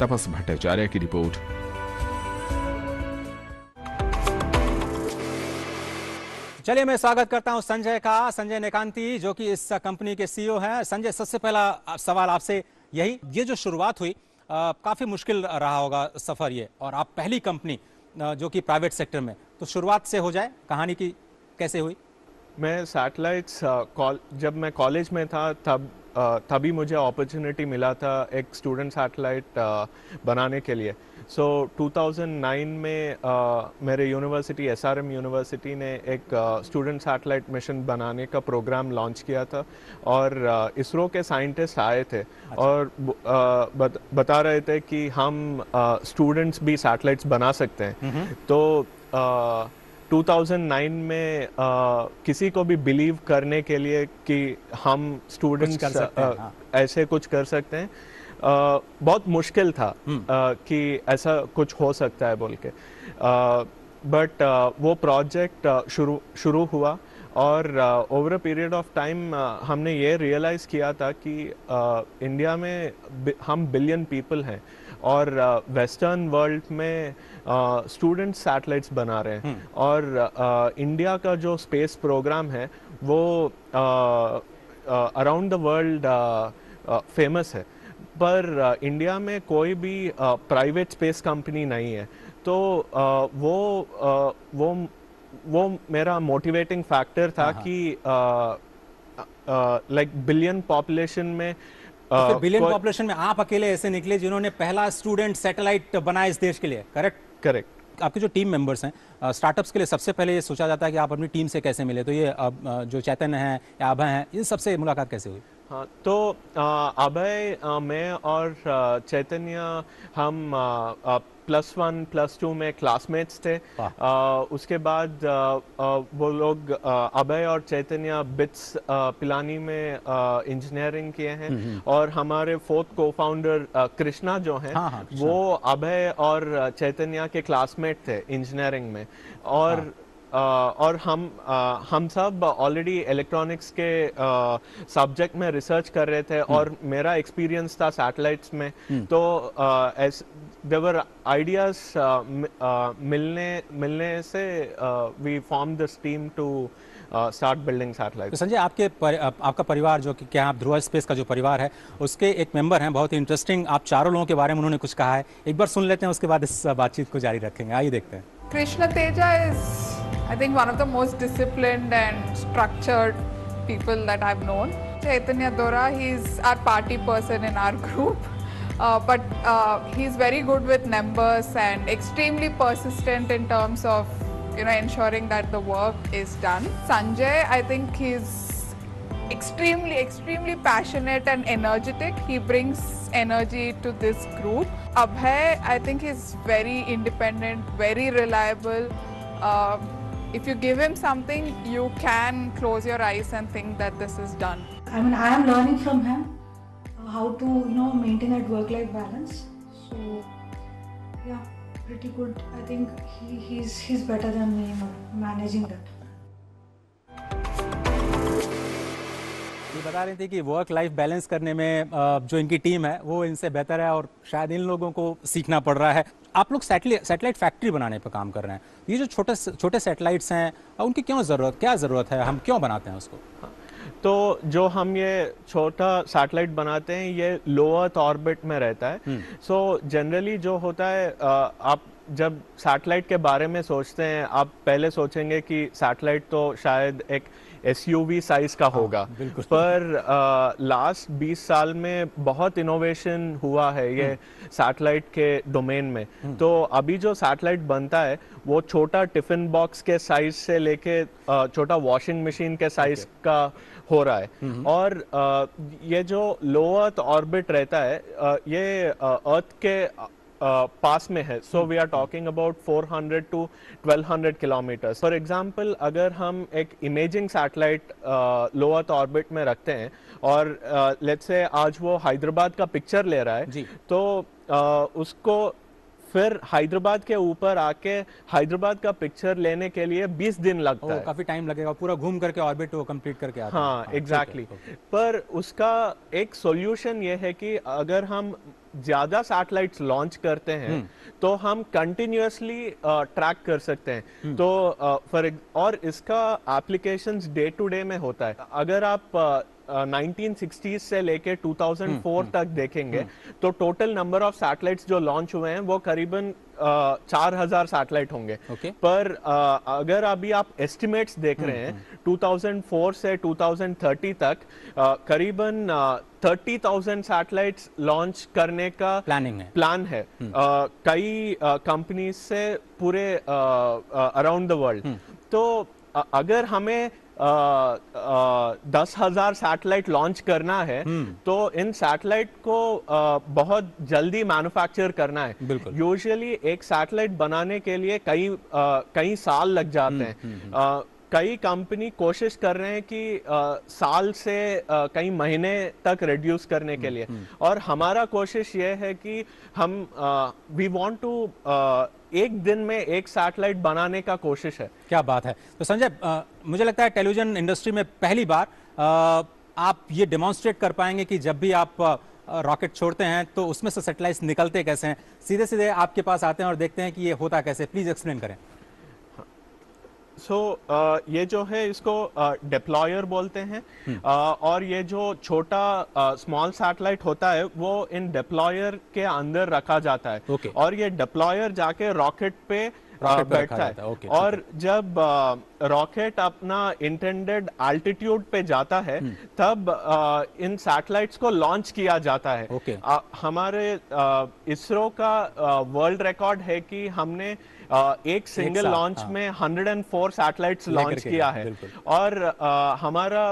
तपस भट्टाचार्य की रिपोर्ट। चलिए मैं स्वागत करता हूं संजय का, संजय नेकांती, जो कि इस कंपनी के सीईओ हैं। संजय, सबसे पहला सवाल आपसे यही, ये जो शुरुआत हुई काफी मुश्किल रहा होगा सफर ये, और आप पहली कंपनी जो कि प्राइवेट सेक्टर में, तो शुरुआत से हो जाए, कहानी की कैसे हुई? मैं सैटेलाइट्स जब मैं कॉलेज में था तब तभी मुझे अपॉर्चुनिटी मिला था एक स्टूडेंट सैटेलाइट बनाने के लिए। सो 2009 में मेरे यूनिवर्सिटी SRM यूनिवर्सिटी ने एक स्टूडेंट सैटेलाइट मिशन बनाने का प्रोग्राम लॉन्च किया था और इसरो के साइंटिस्ट आए थे और बता रहे थे कि हम स्टूडेंट्स भी सैटेलाइट्स बना सकते हैं। तो 2009 में किसी को भी बिलीव करने के लिए कि हम स्टूडेंट्स ऐसे कुछ कर सकते हैं बहुत मुश्किल था कि ऐसा कुछ हो सकता है बोल के। बट वो प्रोजेक्ट शुरू हुआ और over a period of time हमने ये रियलाइज़ किया था कि इंडिया में हम बिलियन पीपल हैं और वेस्टर्न वर्ल्ड में स्टूडेंट सैटेलाइट्स बना रहे हैं और इंडिया का जो स्पेस प्रोग्राम है वो अराउंड द वर्ल्ड फेमस है, पर इंडिया में कोई भी प्राइवेट स्पेस कंपनी नहीं है। तो वो मेरा मोटिवेटिंग फैक्टर था कि लाइक बिलियन पॉपुलेशन में बिलियन पॉपुलेशन में आप अकेले ऐसे निकले जिन्होंने पहला स्टूडेंट सैटेलाइट बनाया इस देश के लिए। करेक्ट। आपके जो टीम मेंबर्स हैं स्टार्टअप्स के लिए सबसे पहले ये सोचा जाता है कि आप अपनी टीम से कैसे मिले, तो ये जो चैतन्य हैं या अभय हैं, इन सबसे मुलाकात कैसे हुई? हाँ, तो अभय, मैं और चैतन्य हम +1 +2 में क्लासमेट्स थे। उसके बाद वो लोग अभय और चैतन्य बिट्स पिलानी में इंजीनियरिंग किए हैं और हमारे 4th को-फाउंडर कृष्णा जो हैं वो अभय और चैतन्य के क्लासमेट थे इंजीनियरिंग में। और हम सब ऑलरेडी इलेक्ट्रॉनिक्स के सब्जेक्ट में रिसर्च कर रहे थे और मेरा एक्सपीरियंस था सैटेलाइट्स में। तो देवर आइडियाज मिलने से we form this team to start building satellite. तो संजय, आपका परिवार जो कि क्या आप ध्रुवा स्पेस का जो परिवार है उसके एक मेंबर हैं, बहुत ही इंटरेस्टिंग आप चारों लोगों के बारे में उन्होंने कुछ कहा है, एक बार सुन लेते हैं, उसके बाद इस बातचीत को जारी रखेंगे। आइए देखते हैं। Krishna Teja is, I think, one of the most disciplined and structured people that I've known. Chaitanya Dora, he's our party person in our group, but he's very good with numbers and extremely persistent in terms of, ensuring that the work is done. Sanjay, I think he's extremely passionate and energetic. He brings energy to this group. Abhay, I think he's very independent, very reliable. If you give him something, you can close your eyes and think that this is done. I mean, I am learning from him how to, maintain that work-life balance. So, yeah, pretty good. I think he's better than me managing that. ये बता रही थी कि work life balance करने में जो इनकी team है वो इनसे बेहतर है और शायद इन लोगों को सीखना पड़ रहा है। आप लोग सैटेलाइट फैक्ट्री बनाने पर काम कर रहे हैं, ये जो छोटे सैटेलाइट्स हैं उनकी क्या ज़रूरत है, हम क्यों बनाते हैं उसको? तो जो हम ये छोटा सैटेलाइट बनाते हैं ये लो अर्थ ऑर्बिट में रहता है। सो जनरली जो होता है, आप जब सैटेलाइट के बारे में सोचते हैं आप पहले सोचेंगे कि सैटेलाइट तो शायद एक SUV साइज का होगा, पर लास्ट 20 साल में बहुत इनोवेशन हुआ है ये सैटेलाइट के डोमेन में। तो अभी जो सैटेलाइट बनता है वो छोटा टिफिन बॉक्स के साइज से लेके छोटा वॉशिंग मशीन के साइज का हो रहा है। और ये जो लो अर्थ ऑर्बिट रहता है ये अर्थ के पास में है। So we are talking about 400 to 1200 kilometre. For example, अगर हम एक imaging satellite low earth orbit में रखते हैं और लेट्स से आज वो हैदराबाद का पिक्चर ले रहा है, तो उसको फिर हैदराबाद के ऊपर आके हैदराबाद का पिक्चर लेने के लिए 20 दिन लगता है। काफी टाइम लगेगा, पूरा घूम करके ऑर्बिट वो कंप्लीट करके आता है। हाँ, एग्जैक्टली। पर उसका एक सॉल्यूशन ये है कि अगर हम ज्यादा सैटेलाइट्स लॉन्च करते हैं तो हम कंटिन्यूअसली ट्रैक कर सकते हैं। तो और इसका एप्लीकेशंस डे टू डे में होता है। अगर आप 1960s से लेके 2004 तक देखेंगे तो टोटल नंबर ऑफ सैटेलाइट्स जो लॉन्च हुए हैं वो करीबन 4000 सैटेलाइट होंगे। पर अगर अभी आप एस्टिमेट्स देख रहे हैं 2004 से 2030 तक करीबन 30,000 सैटेलाइट्स लॉन्च करने का प्लान है कई कंपनीज से पूरे अराउंड द वर्ल्ड। तो अगर हमें 10,000 सैटेलाइट लॉन्च करना है तो इन सैटेलाइट को बहुत जल्दी मैन्युफैक्चर करना है। यूजुअली एक सैटेलाइट बनाने के लिए कई साल लग जाते हैं। कई कंपनी कोशिश कर रहे हैं कि साल से कई महीने तक रिड्यूस करने के लिए, और हमारा कोशिश ये है कि हम वी वांट टू एक दिन में एक सैटेलाइट बनाने का कोशिश है। क्या बात है। तो संजय, मुझे लगता है टेलीविजन इंडस्ट्री में पहली बार आप ये डेमोन्स्ट्रेट कर पाएंगे कि जब भी आप रॉकेट छोड़ते हैं तो उसमें से सैटेलाइट्स निकलते कैसे हैं, सीधे सीधे आपके पास आते हैं और देखते हैं कि ये होता कैसे। प्लीज एक्सप्लेन करें। ये जो है इसको डिप्लॉयर बोलते हैं, और ये जो छोटा स्मॉल सैटेलाइट होता है वो इन डिप्लॉयर के अंदर रखा जाता है और ये डिप्लॉयर जाके रॉकेट पे बैठता है। और जब रॉकेट अपना इंटेंडेड एल्टीट्यूड पे जाता है तब इन सैटेलाइट्स को लॉन्च किया जाता है। हमारे इसरो का वर्ल्ड रिकॉर्ड है कि हमने एक सिंगल लॉन्च में 104 सैटेलाइट्स लॉन्च किया है, और हमारा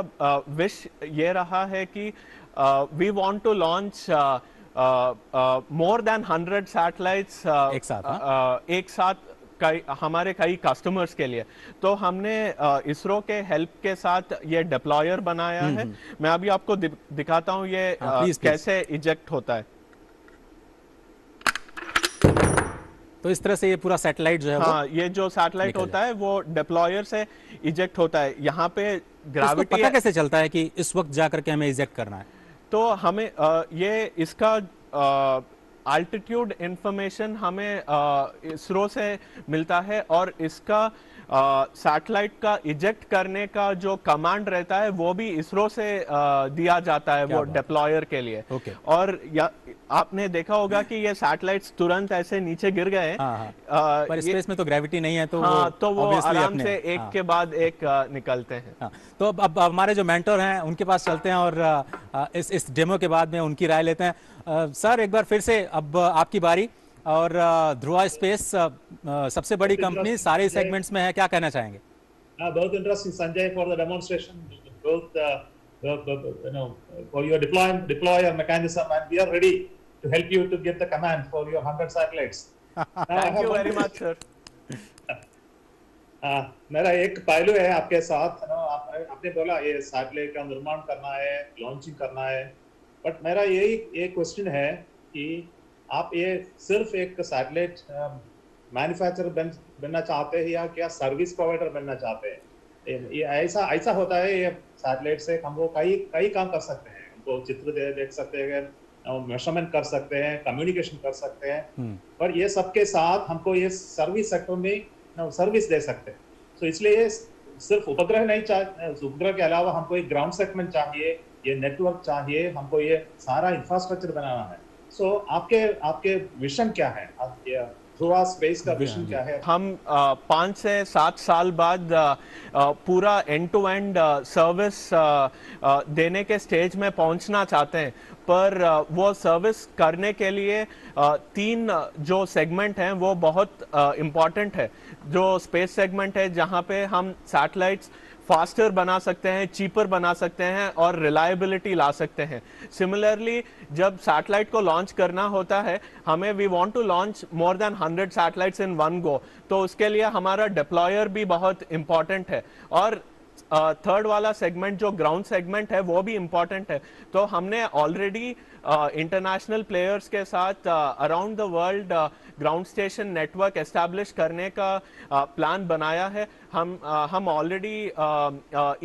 विश ये रहा है कि we want to launch more than 100 satellites एक साथ हमारे कई कस्टमर्स के लिए। तो हमने इसरो के हेल्प के साथ ये डिप्लॉयर बनाया है। मैं अभी आपको दिखाता हूँ ये कैसे इजेक्ट होता है। तो इस तरह से ये पूरा सैटेलाइट जो है ये जो सैटेलाइट होता है वो डिप्लॉयर से इजेक्ट होता है। यहाँ पे ग्रेविटी पता कैसे चलता है कि इस वक्त जाकर के हमें इजेक्ट करना है? तो हमें ये इसका अल्टीट्यूड इंफॉर्मेशन हमें इसरो से मिलता है, और इसका सैटेलाइट का इजेक्ट करने का जो कमांड रहता है वो भी इसरो से दिया जाता है वो डिप्लॉयर के लिए। और आपने देखा होगा कि ये सैटेलाइट्स तुरंत ऐसे नीचे गिर गए। पर स्पेस में तो ग्रेविटी नहीं है, तो वो आराम से एक के बाद एक निकलते हैं। तो अब हमारे जो मेंटर हैं उनके पास चलते हैं और इस डेमो के बाद में उनकी राय लेते हैं। सर, एक बार फिर से अब आपकी बारी, और ध्रुवा स्पेस सबसे बड़ी कंपनी सारे सेगमेंट्स में है, क्या कहना चाहेंगे? बहुत interesting Sanjay for the demonstration, both for your deployer mechanism, and we are ready to help you to get the command for your 100 satellites. Thank you very much, sir. मेरा एक पहलू है आपके साथ। आपने बोला ये सैटेलाइट का निर्माण करना है, लॉन्चिंग करना है, बट मेरा यही एक क्वेश्चन है कि आप ये सिर्फ एक सैटेलाइट मैन्युफैक्चरर बनना चाहते हैं या क्या सर्विस प्रोवाइडर बनना चाहते हैं? ये ऐसा होता है, ये सैटेलाइट से हम लोग कई काम कर सकते हैं। हमको चित्र देख सकते हैं, मेजरमेंट कर सकते हैं, कम्युनिकेशन कर सकते हैं, पर ये सबके साथ हमको ये सर्विस सेक्टर में सर्विस दे सकते हैं। तो इसलिए सिर्फ उपग्रह नहीं चाहिए, उपग्रह के अलावा हमको एक ग्राउंड सेगमेंट चाहिए, ये नेटवर्क चाहिए, हमको ये सारा इंफ्रास्ट्रक्चर बनाना है। सो आपके विजन क्या है? ध्रुवा स्पेस का विजन क्या है? हम 5 से 7 साल बाद पूरा एंड टू एंड सर्विस देने के स्टेज में पहुंचना चाहते हैं, पर वो सर्विस करने के लिए 3 जो सेगमेंट हैं वो बहुत इम्पॉर्टेंट है। जो स्पेस सेगमेंट है जहां पे हम सैटेलाइट्स फास्टर बना सकते हैं, चीपर बना सकते हैं और रिलायबिलिटी ला सकते हैं। सिमिलरली जब सैटेलाइट को लॉन्च करना होता है, हमें we want to launch more than 100 satellites in one go, तो उसके लिए हमारा डिप्लॉयर भी बहुत इंपॉर्टेंट है। और थर्ड वाला सेगमेंट जो ग्राउंड सेगमेंट है वो भी इम्पॉर्टेंट है। तो हमने ऑलरेडी इंटरनेशनल प्लेयर्स के साथ around the world ground station network establish करने का प्लान बनाया है। हम ऑलरेडी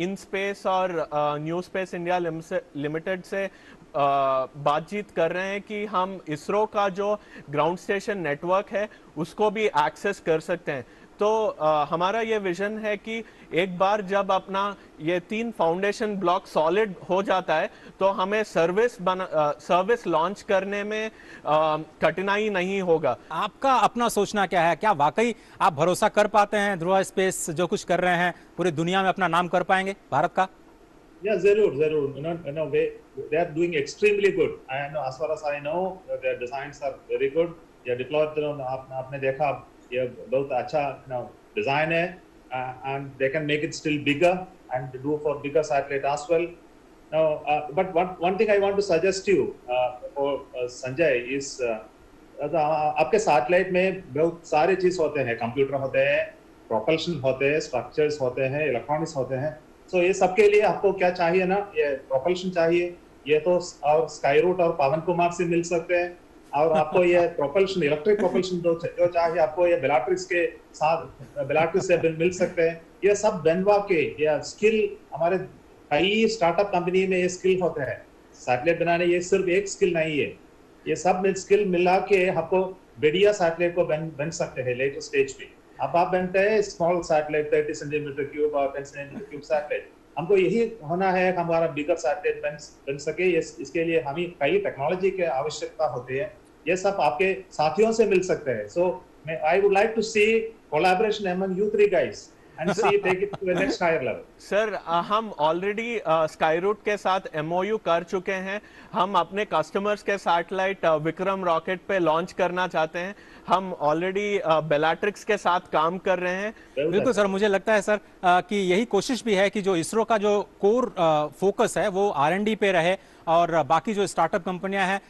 इन स्पेस और न्यू स्पेस इंडिया लिमिटेड से बातचीत कर रहे हैं कि हम इसरो का जो ग्राउंड स्टेशन नेटवर्क है उसको भी एक्सेस कर सकते हैं। तो हमारा ये विजन है कि एक बार जब अपना ये 3 फाउंडेशन ब्लॉक सॉलिड हो जाता है तो हमें सर्विस लॉन्च करने में कठिनाई नहीं होगा। आपका अपना सोचना क्या है? क्या वाकई आप भरोसा कर पाते हैं ध्रुवा स्पेस जो कुछ कर रहे हैं पूरी दुनिया में अपना नाम कर पाएंगे भारत का? Yeah, जरूर। They are doing extremely good. I know, as far as I know, their designs are very good. ये deployed, आपने देखा ये बहुत अच्छा design है, and they can make it still bigger and do for bigger satellite as well. Now, but one thing I want to suggest you, for Sanjay, is आपके satellite में बहुत सारे चीज होते हैं, कंप्यूटर होते हैं, propulsion होते हैं, structures होते हैं, electronics होते हैं। So ये सबके लिए आपको क्या चाहिए ना, ये propulsion चाहिए, ये तो और स्काईरूट और पवन कुमार से मिल सकते हैं, और आपको ये प्रोपल्शन, इलेक्ट्रिक प्रोपल्शन जो चाहिए आपको ये बेलाट्रिक्स के साथ, बेलाट्रिक्स से मिल सकते हैं। ये सब बेनवा के ये स्किल, हमारे कई स्टार्टअप कंपनी में ये स्किल होते हैं। सैटेलाइट बनाने ये सिर्फ एक स्किल नहीं है, ये सब स्किल मिला के आपको बढ़िया सैटेलाइट को बन सकते हैं लेटर स्टेज पे। अब आप बनते हैं स्मॉल सैटेलाइट 30 सेंटीमीटर क्यूब और 10 सेंटीमीटर क्यूब सैटेलाइट, हमको यही होना है कि हमारा बिगर सैटेलाइट बन सके। इसके लिए हमें कई टेक्नोलॉजी की आवश्यकता होती है, ये सब आपके साथियों से मिल सकते हैं। So I would like to see collaboration among you 3 guys and see take it to the next higher level. Sir हम ऑलरेडी स्काईरूट के साथ MOU कर चुके हैं। हम अपने कस्टमर्स के सैटेलाइट विक्रम रॉकेट पे लॉन्च करना चाहते हैं। हम ऑलरेडी बेलाट्रिक्स के साथ काम कर रहे हैं। बिल्कुल सर, मुझे लगता है सर कि यही कोशिश भी है कि जो इसरो का जो कोर फोकस है वो R&D पे रहे और बाकी जो स्टार्टअप कंपनियां हैं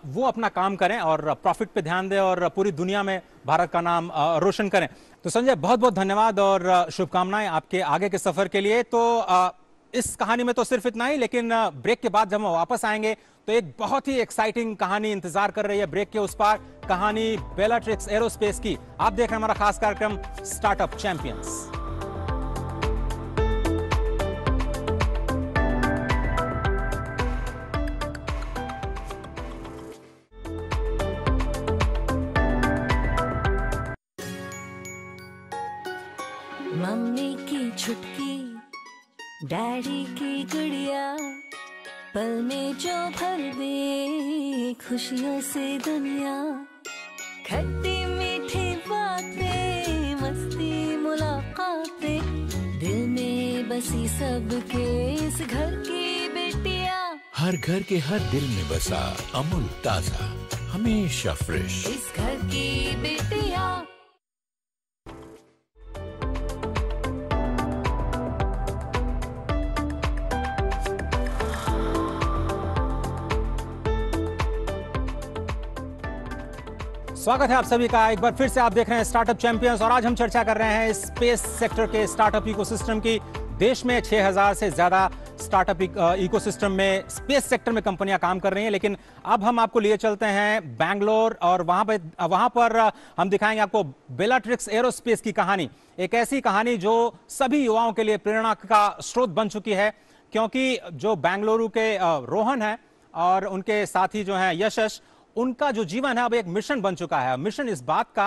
वो अपना काम करें और प्रॉफिट पे ध्यान दें और पूरी दुनिया में भारत का नाम रोशन करें। तो संजय, बहुत बहुत धन्यवाद और शुभकामनाएं आपके आगे के सफर के लिए। तो इस कहानी में तो सिर्फ इतना ही, लेकिन ब्रेक के बाद जब हम वापस आएंगे तो एक बहुत ही एक्साइटिंग कहानी इंतजार कर रही है ब्रेक के उस पार, कहानी बेलाट्रिक्स एरोस्पेस की। आप देख रहे हैं हमारा खास कार्यक्रम स्टार्टअप चैंपियंस। मम्मी की छुटकी, डैडी की गुड़िया, पल में जो भर दे खुशियों से दुनिया। खट्टी मीठी बातें, मस्ती मुलाकातें, दिल में बसी सबके इस घर की बेटियां। हर घर के हर दिल में बसा अमूल ताजा, हमेशा फ्रेश। इस घर की बेटियां। स्वागत है आप सभी का एक बार फिर से। आप देख रहे हैं स्टार्टअप चैंपियंस और आज हम चर्चा कर रहे हैं स्पेस सेक्टर के स्टार्टअप इकोसिस्टम की। देश में 6000 से ज्यादा स्टार्टअप इकोसिस्टम में स्पेस सेक्टर में कंपनियां काम कर रही हैं, लेकिन अब हम आपको लिए चलते हैं बैंगलोर और वहां पर हम दिखाएंगे आपको बेलाट्रिक्स एरोस्पेस की कहानी। एक ऐसी कहानी जो सभी युवाओं के लिए प्रेरणा का स्रोत बन चुकी है, क्योंकि जो बेंगलुरु के रोहन है और उनके साथी जो हैं यशस, उनका जो जीवन है अब एक मिशन बन चुका है। मिशन इस बात का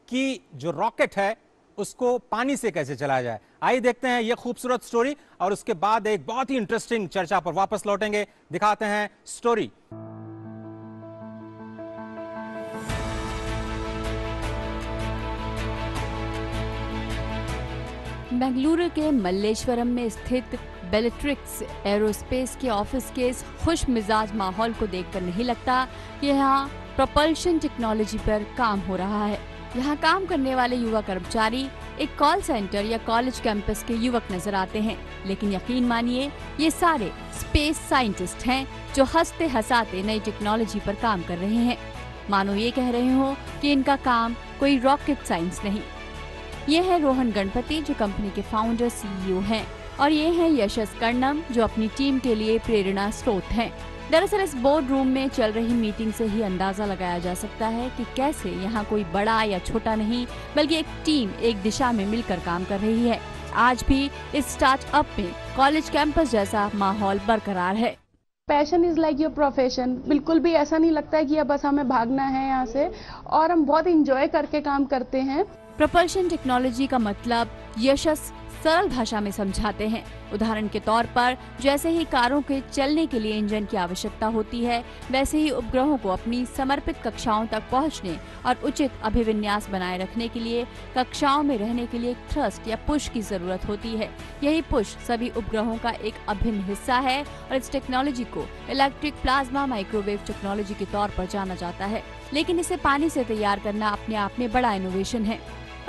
कि जो रॉकेट है उसको पानी से कैसे चलाया जाए। आइए देखते हैं ये खूबसूरत स्टोरी और उसके बाद एक बहुत ही इंटरेस्टिंग चर्चा पर वापस लौटेंगे। दिखाते हैं स्टोरी। बेंगलुरु के मल्लेश्वरम में स्थित बेलाट्रिक्स एरोस्पेस के ऑफिस के इस खुश मिजाज माहौल को देखकर नहीं लगता कि यहाँ प्रोपल्शन टेक्नोलॉजी पर काम हो रहा है। यहाँ काम करने वाले युवा कर्मचारी एक कॉल सेंटर या कॉलेज कैंपस के युवक नजर आते हैं, लेकिन यकीन मानिए ये सारे स्पेस साइंटिस्ट हैं जो हंसते हंसाते नई टेक्नोलॉजी पर काम कर रहे हैं। मानो ये कह रहे हो कि इनका काम कोई रॉकेट साइंस नहीं। ये है रोहन गणपति जो कंपनी के फाउंडर CEO हैं, और ये है यशस कर्णम जो अपनी टीम के लिए प्रेरणा स्रोत हैं। दरअसल इस बोर्ड रूम में चल रही मीटिंग से ही अंदाजा लगाया जा सकता है कि कैसे यहाँ कोई बड़ा या छोटा नहीं बल्कि एक टीम एक दिशा में मिलकर काम कर रही है। आज भी इस स्टार्टअप में कॉलेज कैंपस जैसा माहौल बरकरार है। Passion is like your profession. बिल्कुल भी ऐसा नहीं लगता है कि अब बस हमें भागना है यहाँ से, और हम बहुत इंजॉय करके काम करते हैं। प्रपल्शन टेक्नोलॉजी का मतलब यशस सरल भाषा में समझाते हैं। उदाहरण के तौर पर जैसे ही कारों के चलने के लिए इंजन की आवश्यकता होती है, वैसे ही उपग्रहों को अपनी समर्पित कक्षाओं तक पहुंचने और उचित अभिविन्यास बनाए रखने के लिए कक्षाओं में रहने के लिए थ्रस्ट या पुश की जरूरत होती है। यही पुश सभी उपग्रहों का एक अभिन्न हिस्सा है और इस टेक्नोलॉजी को इलेक्ट्रिक प्लाज्मा माइक्रोवेव टेक्नोलॉजी के तौर पर जाना जाता है। लेकिन इसे पानी से तैयार करना अपने आप में बड़ा इनोवेशन है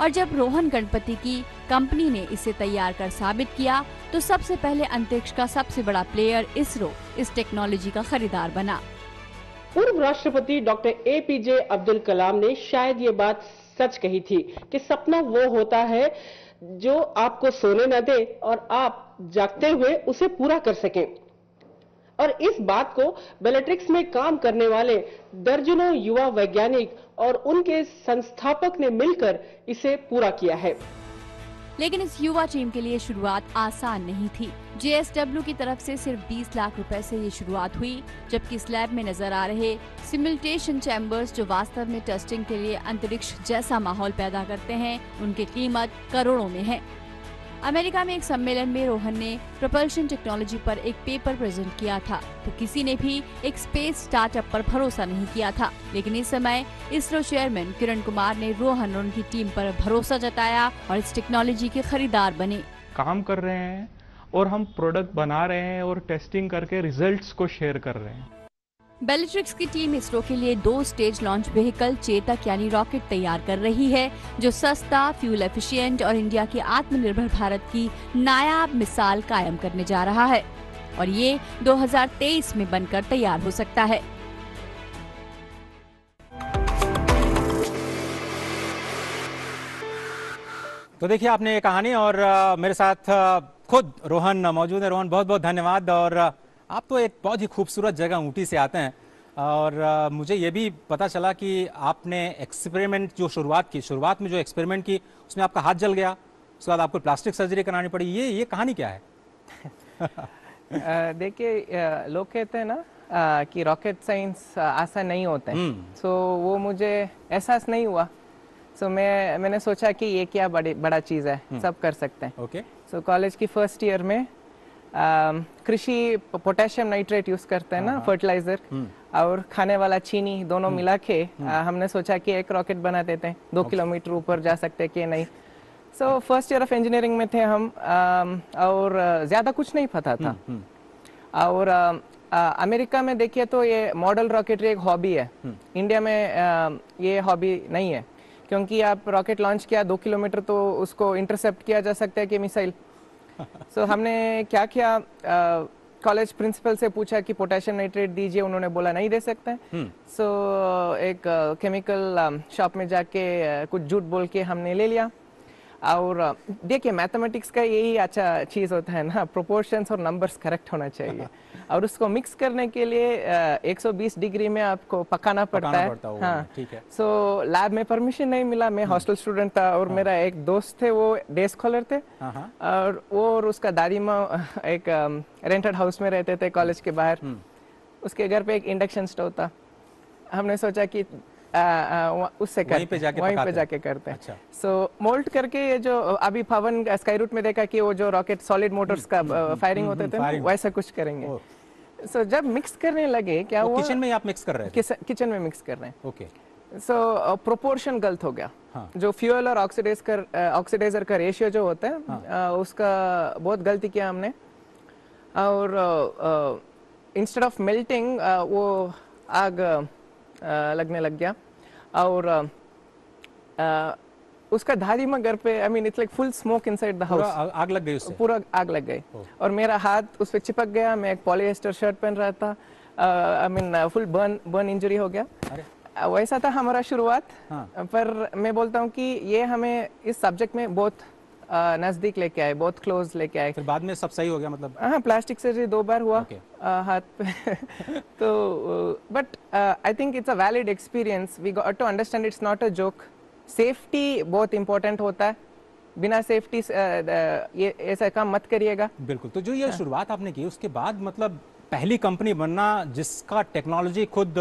और जब रोहन गणपति की कंपनी ने इसे तैयार कर साबित किया तो सबसे पहले अंतरिक्ष का सबसे बड़ा प्लेयर इसरो इस टेक्नोलॉजी का खरीदार बना। पूर्व राष्ट्रपति डॉक्टर APJ अब्दुल कलाम ने शायद ये बात सच कही थी कि सपना वो होता है जो आपको सोने न दे और आप जागते हुए उसे पूरा कर सकें। और इस बात को बेलेट्रिक्स में काम करने वाले दर्जनों युवा वैज्ञानिक और उनके संस्थापक ने मिलकर इसे पूरा किया है। लेकिन इस युवा टीम के लिए शुरुआत आसान नहीं थी। JSW की तरफ से सिर्फ 20 लाख रुपए से ये शुरुआत हुई, जबकि इस लैब में नजर आ रहे सिमुलेशन चैम्बर्स जो वास्तव में टेस्टिंग के लिए अंतरिक्ष जैसा माहौल पैदा करते हैं, उनकी कीमत करोड़ों में है। अमेरिका में एक सम्मेलन में रोहन ने प्रपल्शन टेक्नोलॉजी पर एक पेपर प्रेजेंट किया था तो किसी ने भी एक स्पेस स्टार्टअप पर भरोसा नहीं किया था। लेकिन इस समय इसरो चेयरमैन किरण कुमार ने रोहन और उनकी टीम पर भरोसा जताया और इस टेक्नोलॉजी के खरीदार बने। काम कर रहे हैं और हम प्रोडक्ट बना रहे हैं और टेस्टिंग करके रिजल्ट्स को शेयर कर रहे हैं। बेलेट्रिक्स की टीम इसरो के लिए 2 स्टेज लॉन्च व्हीकल चेतक यानी रॉकेट तैयार कर रही है जो सस्ता, फ्यूल एफिशिएंट और इंडिया के आत्मनिर्भर भारत की नायाब मिसाल कायम करने जा रहा है और ये 2023 में बनकर तैयार हो सकता है। तो देखिए आपने ये कहानी और मेरे साथ खुद रोहन मौजूद है। रोहन बहुत बहुत धन्यवाद। और आप तो एक बहुत ही खूबसूरत जगह ऊटी से आते हैं और मुझे ये भी पता चला कि आपने एक्सपेरिमेंट जो शुरुआत में जो एक्सपेरिमेंट की उसमें आपका हाथ जल गया, उसके बाद आपको प्लास्टिक सर्जरी करानी पड़ी। ये कहानी क्या है? देखिए लोग कहते हैं ना कि रॉकेट साइंस आसान नहीं होता है, सो वो मुझे एहसास नहीं हुआ। सो मैंने सोचा कि ये क्या बड़ा चीज़ है, सब कर सकते हैं। ओके। सो कॉलेज की फर्स्ट ईयर में कृषि पोटेशियम नाइट्रेट यूज करते हैं ना, फर्टिलाइजर और खाने वाला चीनी दोनों मिला के हमने सोचा कि एक रॉकेट बना देते हैं, 2 किलोमीटर ऊपर जा सकते कि नहीं। So first year of engineering में थे हम और ज्यादा कुछ नहीं पता था। और अमेरिका में देखिए तो ये मॉडल रॉकेटरी एक हॉबी है, इंडिया में ये हॉबी नहीं है क्योंकि आप रॉकेट लॉन्च किया 2 किलोमीटर तो उसको इंटरसेप्ट किया जा सकता है कि मिसाइल। सो हमने क्या किया, कॉलेज प्रिंसिपल से पूछा कि पोटेशियम नाइट्रेट दीजिए, उन्होंने बोला नहीं दे सकते। सो एक केमिकल शॉप में जाके कुछ झूठ बोल के हमने ले लिया। और देखिए मैथमेटिक्स का यही अच्छा चीज़ होता है ना, प्रोपोर्शंस और नंबर्स करेक्ट होना चाहिए और उसको मिक्स करने के लिए 120 डिग्री में आपको पकाना पड़ता है। हाँ, ठीक है। सो लैब में परमिशन नहीं मिला, मैं हॉस्टल स्टूडेंट था और मेरा एक दोस्त थे वो डे स्कॉलर थे और वो और उसका दादी माँ एक रेंटेड हाउस में रहते थे कॉलेज के बाहर। उसके घर पे एक इंडक्शन स्टोव था। हमने सोचा कि उससे वहीं पे जाके करते हैं। अच्छा। सो मोल्ड करके ये जो अभी पवन स्काई रूट में देखा कि वो जो रॉकेट सॉलिड मोटर्स का फायरिंग होते थे वैसा कुछ करेंगे। सो जब मिक्स करने लगे क्या हुआ, किचन में आप मिक्स कर रहे हैं? किचन में मिक्स कर रहे हैं। ओके। सो प्रोपोर्शन गलत हो गया। जो फ्यूल और ऑक्सीडाइजर का रेशियो जो होता है उसका बहुत गलती किया हमने और इंस्टेड ऑफ मेल्टिंग वो आग लगने लग गया और उसका धारी में घर पे, I mean it's like full smoke inside the house. आग लग गई उससे? पूरा आग लग गई और मेरा हाथ उस पे चिपक गया। मैं एक पॉलिएस्टर शर्ट पहन रहा था, I mean full burn injury हो गया। वैसा था हमारा शुरुआत। पर मैं बोलता हूँ कि ये हमें इस सब्जेक्ट में बहुत नजदीक लेके आए, बहुत क्लोज लेके आए। फिर बाद में सब सही हो गया मतलब? हाँ, प्लास्टिक सर्जरी 2 बार हुआ हाथ पे। तो but I think it's a valid experience. We got to understand it's not a joke. Safety बहुत इंपॉर्टेंट होता है, बिना सेफ्टी ये ऐसा काम मत करिएगा। बिल्कुल। तो जो ये शुरुआत आपने की उसके बाद मतलब पहली कंपनी बनना जिसका टेक्नोलॉजी खुद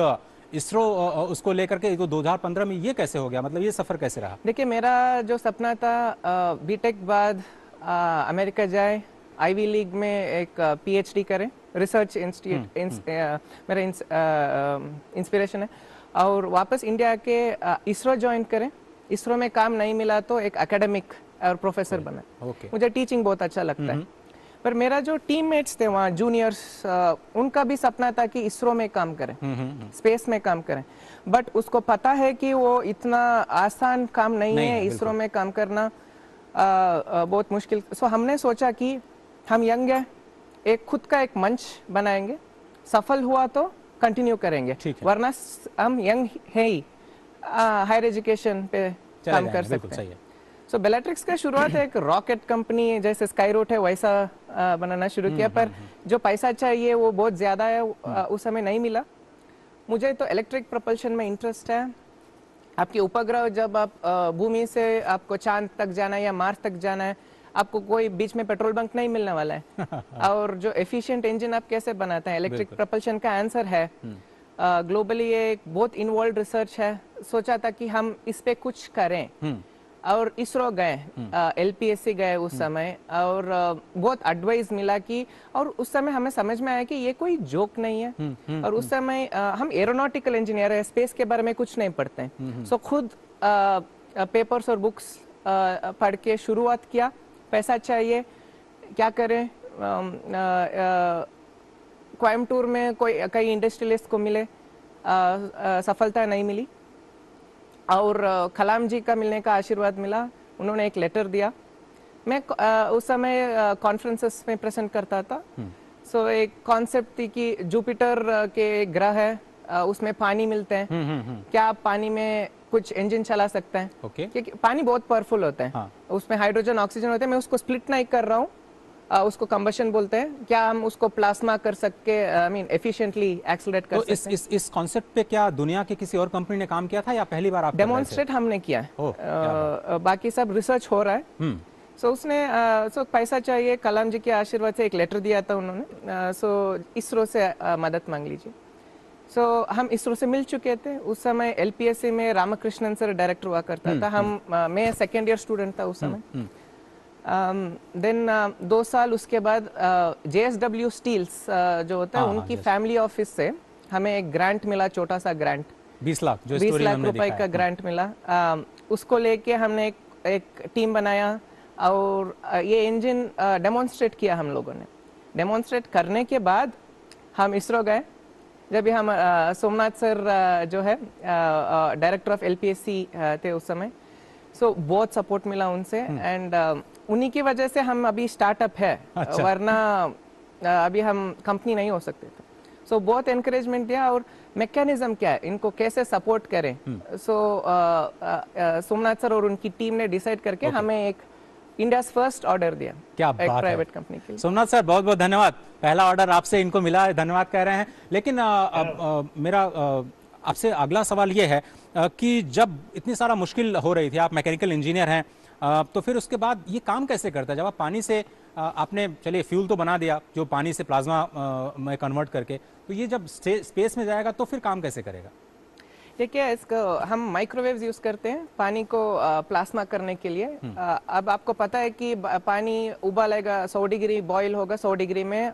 इसरो उसको लेकर के तो 2015 में ये कैसे हो गया, मतलब ये सफर कैसे रहा? देखिए, मेरा जो सपना था बीटेक बाद अमेरिका जाए, आईवी लीग में एक पीएचडी करें, रिसर्च इंस्टीट्यूट मेरा इंस्पिरेशन है, और वापस इंडिया के इसरो ज्वाइन करें। इसरो में काम नहीं मिला तो एक एकेडमिक और प्रोफेसर बना। मुझे टीचिंग बहुत अच्छा लगता है, पर मेरा जो टीममेट्स थे वहाँ जूनियर्स, उनका भी सपना था कि इसरो में काम करें, स्पेस में काम करें, बट उसको पता है कि वो इतना आसान काम नहीं है, इसरो में काम करना बहुत मुश्किल। सो हमने सोचा कि हम यंग है, एक खुद का एक मंच बनाएंगे, सफल हुआ तो कंटिन्यू करेंगे, वरना हम यंग है ही, हायर एजुकेशन पे काम कर सकते हैं। सो बेलेट्रिक्स का शुरुआत एक रॉकेट कंपनी जैसे स्काई रूट है वैसा बनाना शुरू किया, पर जो पैसा चाहिए वो बहुत ज़्यादा है, उस समय नहीं मिला। मुझे तो इलेक्ट्रिक प्रोपल्शन में इंटरेस्ट है। आपके उपग्रह, जब आप भूमि से आपको चांद तक जाना है या मार्स तक जाना है, आपको कोई बीच में पेट्रोल बंक नहीं मिलने वाला है और जो एफिशिएंट इंजन आप कैसे बनाते हैं, इलेक्ट्रिक प्रोपल्शन का आंसर है। ग्लोबली ये एक बहुत इन्वॉल्व रिसर्च है। सोचा था कि हम इस पे कुछ करें, और इसरो गए, एलपीएससी गए उस समय, और बहुत एडवाइस मिला कि, और उस समय हमें समझ में आया कि ये कोई जोक नहीं है। और उस समय हम एरोनॉटिकल इंजीनियर है, स्पेस के बारे में कुछ नहीं पढ़ते हैं। सो खुद पेपर्स और बुक्स पढ़ के शुरुआत किया। पैसा चाहिए, क्या करें? कोयम्बटूर में कई इंडस्ट्रियलिस्ट को मिले, सफलता नहीं मिली, और कलाम जी का मिलने का आशीर्वाद मिला। उन्होंने एक लेटर दिया। मैं उस समय कॉन्फ्रेंसेस में प्रेजेंट करता था। सो एक कॉन्सेप्ट थी कि जुपिटर के ग्रह है, उसमें पानी मिलते हैं, क्या आप पानी में कुछ इंजन चला सकते हैं? क्योंकि पानी बहुत पावरफुल होता है, उसमें हाइड्रोजन ऑक्सीजन होते हैं। मैं उसको स्प्लिट नहीं कर रहा हूँ, उसको कंबशन बोलते हैं। क्या हम उसको प्लाज्मा कर सकते, आई मीन एफिशिएंटली एक्सेलरेट कर सकते हैं? इस कॉन्सेप्ट पे क्या दुनिया के किसी और कंपनी ने काम किया था या पहली बार आप डेमोन्स्ट्रेट हमने किया है? बाकी सब रिसर्च हो रहा है। सो उसने पैसा चाहिए, कलाम जी के आशीर्वाद से एक लेटर दिया था उन्होंने। सो इसरो से मदद मांग लीजिए। सो हम इसरो से मिल चुके थे। उस समय एलपीएससी में रामकृष्णन सर डायरेक्टर हुआ करता था। मैं सेकेंड ईयर स्टूडेंट था उस समय। देन 2 साल उसके बाद JSW स्टील्स जो होता है, उनकी फैमिली ऑफिस से हमें एक ग्रांट मिला, छोटा सा ग्रांट, 20 लाख रुपए का ग्रांट मिला। उसको लेके हमने एक टीम बनाया, और ये इंजन डेमोन्स्ट्रेट किया हम लोगों ने। डेमोन्स्ट्रेट करने के बाद हम इसरो गए। जब भी हम सोमनाथ सर जो है डायरेक्टर ऑफ एलपीएससी थे उस समय, सो बहुत सपोर्ट मिला उनसे, एंड उन्हीं की वजह से हम अभी स्टार्टअप है। अच्छा। वरना अभी हम कंपनी नहीं हो सकते थे। सो बहुत एनकरेजमेंट दिया, और मैकेनिज्म क्या है, इनको कैसे सपोर्ट करें। सो सोमनाथ सर और उनकी टीम ने डिसाइड करके हमें एक इंडिया फर्स्ट ऑर्डर दिया, क्या एक प्राइवेट कंपनी के लिए। सोमनाथ सर, बहुत बहुत धन्यवाद। पहला ऑर्डर आपसे इनको मिला है, धन्यवाद कह रहे हैं। लेकिन मेरा आपसे अगला सवाल ये है कि जब इतनी सारा मुश्किल हो रही थी, आप मैकेनिकल इंजीनियर हैं, तो फिर उसके बाद ये काम कैसे करता है? जब आप पानी से आपने, चलिए फ्यूल तो बना दिया जो पानी से प्लाज्मा में कन्वर्ट करके, तो ये जब स्पेस में जाएगा तो फिर काम कैसे करेगा? देखिए, इसको हम माइक्रोवेव्स यूज करते हैं पानी को प्लाज्मा करने के लिए। अब आपको पता है कि पानी उबालेगा, 100 डिग्री बॉईल होगा, 100 डिग्री में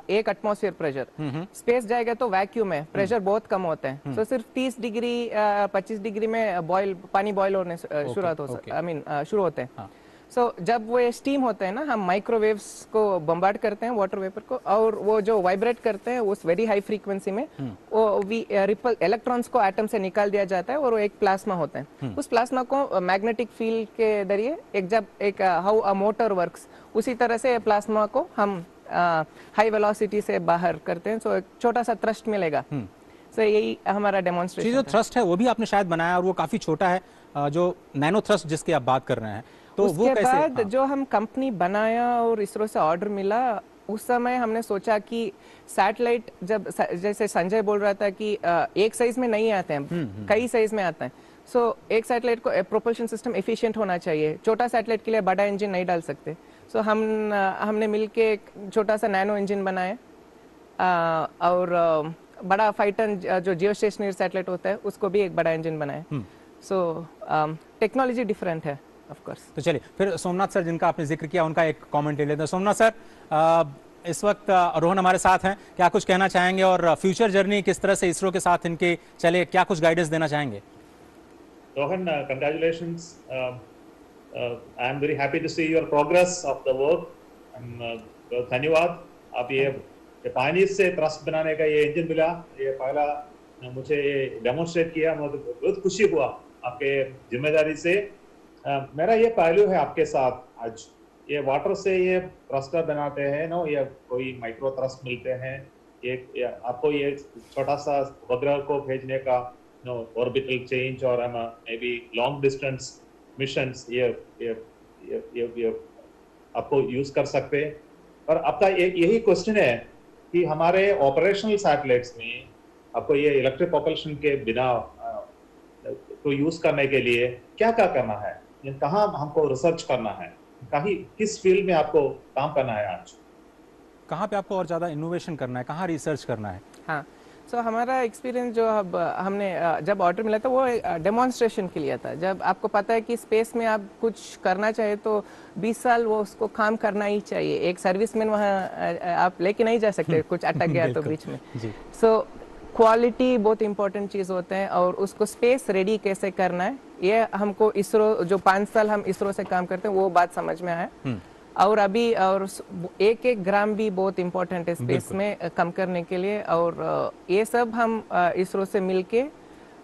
1 एटमॉस्फेयर प्रेशर। स्पेस जाएगा तो वैक्यूम है, प्रेशर बहुत कम होता है। तो सिर्फ 30 डिग्री 25 डिग्री में पानी बॉईल होने शुरू होते हैं। सो जब वो स्टीम होते हैं ना, हम माइक्रोवेव्स को बम्बार्ड करते हैं, वाटर वेपर को, और वो जो वाइब्रेट करते हैं उस वेरी हाई फ्रीक्वेंसी में, वो रिपल इलेक्ट्रॉन्स को एटम से निकाल दिया जाता है, और वो एक प्लाज्मा होता है। उस प्लाज्मा को मैग्नेटिक फील्ड के जरिए हाउ अ मोटर वर्क्स, उसी तरह से प्लाज्मा को हम हाई वेलोसिटी से बाहर करते हैं। सो एक छोटा सा थ्रस्ट मिलेगा। सो यही हमारा डेमोन्स्ट्रेशन। जो थ्रस्ट है वो भी आपने शायद बनाया, और वो काफी छोटा है, जो नैनो थ्रस्ट जिसकी आप बात कर रहे हैं, तो उसके वो कैसे? बाद जो हम कंपनी बनाया और इसरो से ऑर्डर मिला, उस समय हमने सोचा कि सैटेलाइट, जब जैसे संजय बोल रहा था कि एक साइज में नहीं आते हैं, कई साइज में आते हैं। सो एक सैटेलाइट को प्रोपल्शन सिस्टम एफिशिएंट होना चाहिए। छोटा सैटेलाइट के लिए बड़ा इंजन नहीं डाल सकते। सो हमने मिलके एक छोटा सा नैनो इंजन बनाया, और बड़ा 5 टन जो जियो स्टेशनरी सैटेलाइट होता है उसको भी एक बड़ा इंजन बनाए। सो टेक्नोलॉजी डिफरेंट है ऑफ कोर्स। तो चलिए फिर सोमनाथ सर जिनका आपने जिक्र किया उनका एक कमेंट ले लेते हैं। सोमनाथ सर, इस वक्त रोहन हमारे साथ हैं, क्या कुछ कहना चाहेंगे और फ्यूचर जर्नी किस तरह से इसरो के साथ इनके चले, क्या कुछ गाइडेंस देना चाहेंगे? Rohan, congratulations. I am very happy to see your progress of the work. धन्यवाद। आप ये पायनियर से ट्रस्ट बनाने का ये इंजन मिला, ये पहला मुझे डेमोन्स्ट्रेट किया, मुझे बहुत खुशी हुआ आपके जिम्मेदारी से। मेरा ये पहलू है आपके साथ आज, ये वाटर से ये थ्रस्टर बनाते हैं ना, ये कोई माइक्रो थ्रस्ट मिलते हैं, ये आपको ये छोटा सा उपग्रह को भेजने का ऑर्बिटल चेंज और may be long distance missions ये आपको यूज कर सकते हैं। और आपका यही क्वेश्चन है कि हमारे ऑपरेशनल सैटेलाइट्स में आपको ये इलेक्ट्रिक प्रोपल्शन के बिना को यूज करने के लिए क्या क्या करना है, कहाँ हमको रिसर्च करना है, किस फील्ड में आपको काम करना है, आज कहाँ पे आपको और ज़्यादा इनोवेशन करना है, कहाँ रिसर्च करना है? हाँ, सो हमारा एक्सपीरियंस जो अब हमने जब ऑर्डर मिला था वो डेमोन्स्ट्रेशन के लिए था। जब आपको पता है कि स्पेस में आप कुछ करना चाहिए तो 20 साल वो उसको काम करना ही चाहिए। एक सर्विसमैन वहाँ आप लेके नहीं जा सकते, कुछ अटक गया तो बीच में। सो क्वालिटी बहुत इंपॉर्टेंट चीज़ होते हैं और उसको स्पेस रेडी कैसे करना है, ये हमको इसरो जो 5 साल हम इसरो से काम करते हैं वो बात समझ में आया। और अभी और एक ग्राम भी बहुत इम्पोर्टेंट है स्पेस में कम करने के लिए, और ये सब हम इसरो से मिलके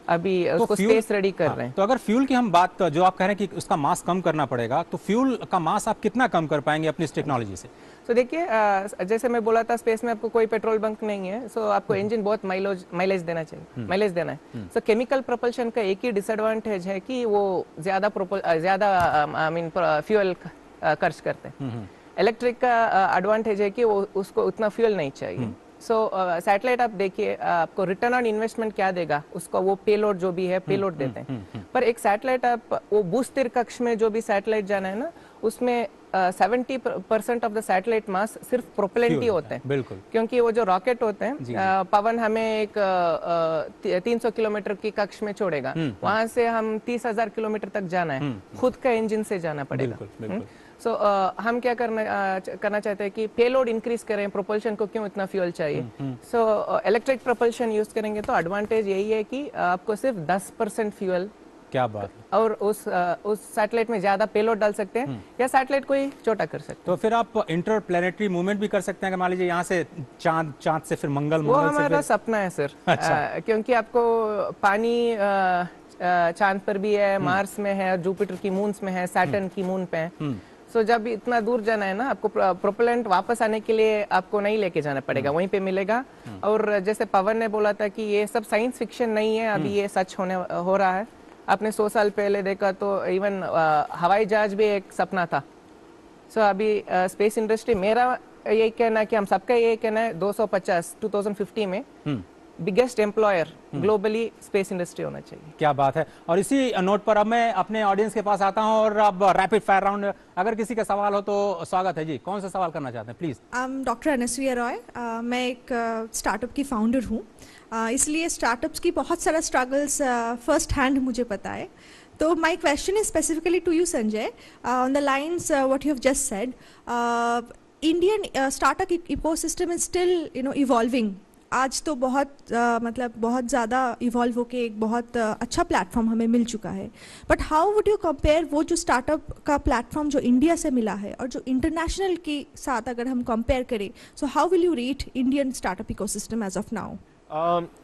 अभी तो उसको स्पेस रेडी कर रहे हैं। तो अगर फ्यूल की हम बात, जो आप कह रहे हैं कि उसका मास कम करना पड़ेगा, तो फ्यूल का मास आप कितना कम कर पाएंगे अपनी इस टेक्नोलॉजी से? तो देखिए, जैसे मैं बोला था स्पेस में आपको कोई पेट्रोल बंक नहीं है, सो आपको इंजन बहुत माइलेज देना चाहिए, माइलेज देना है। सो केमिकल प्रोपल्शन का एक ही डिसएडवांटेज है कि वो ज्यादा आई मीन फ्यूल खर्च करते हैं। इलेक्ट्रिक का एडवांटेज है कि वो उसको उतना फ्यूल नहीं चाहिए। सो सैटेलाइट आप देखिए, आपको रिटर्न ऑन इन्वेस्टमेंट क्या देगा, उसको वो पेलोड जो भी है पेलोड देते हैं। पर एक सैटेलाइट आप वो भूस्थिर कक्ष में जो भी सैटेलाइट जाना है ना, उसमें 70% ऑफ द सैटेलाइट मास सिर्फ प्रोपेलेंट ही होते हैं। बिल्कुल, क्योंकि वो जो रॉकेट होते हैं, पवन हमें एक 300 किलोमीटर की कक्ष में छोड़ेगा, वहां से हम 30,000 किलोमीटर तक जाना है, खुद का इंजन से जाना पड़ेगा। सो हम क्या करना चाहते हैं कि पेलोड इंक्रीज करें, प्रोपल्शन को क्यों इतना फ्यूल चाहिए। सो इलेक्ट्रिक प्रोपल्शन यूज करेंगे तो एडवांटेज यही है कि आपको सिर्फ 10% फ्यूल, क्या बात है, और उस सैटेलाइट में ज्यादा पेलोड डाल सकते हैं या सैटेलाइट को ही छोटा कर सकते हैं। तो फिर आप इंटरप्लैनेटरी मूवमेंट भी कर सकते हैं, मान लीजिए यहाँ से चांद से फिर मंगल, वो हमारा सपना है सर। क्योंकि आपको पानी चांद पर भी है, मार्स में है, जुपिटर की मून्स में है, सैटर्न की मून पे है। सो जब इतना दूर जाना है ना, आपको प्रोपेलेंट वापस आने के लिए आपको नहीं लेके जाना पड़ेगा, वहीं पे मिलेगा। और जैसे पवन ने बोला था कि ये सब साइंस फिक्शन नहीं है, अभी ये सच हो रहा है। आपने 100 साल पहले देखा तो इवन हवाई जहाज भी एक सपना था। सो अभी स्पेस इंडस्ट्री, मेरा यही कहना है कि हम सबका यही कहना है 2050 में biggest employer globally space industry होना चाहिए। क्या बात है। और इसी नोट पर अब मैं अपने ऑडियंस के पास आता हूं और अब रैपिड फायर राउंड, अगर किसी का सवाल हो तो स्वागत है जी। कौन सा सवाल करना चाहते हैं प्लीज? डॉक्टर अनसुया रॉय, मैं एक स्टार्टअप की फाउंडर हूँ, इसलिए स्टार्टअप्स की बहुत सारा स्ट्रगल्स फर्स्ट हैंड मुझे पता है। तो my question is specifically to you Sanjay, on the lines what you have just said, Indian startup ecosystem is still evolving. आज तो मतलब बहुत ज़्यादा इवॉल्व होके एक बहुत अच्छा प्लेटफॉर्म हमें मिल चुका है, but how would you compare वो जो स्टार्टअप का प्लेटफॉर्म जो इंडिया से मिला है और जो इंटरनेशनल के साथ अगर हम कंपेयर करें, so how will you rate Indian startup ecosystem as of now?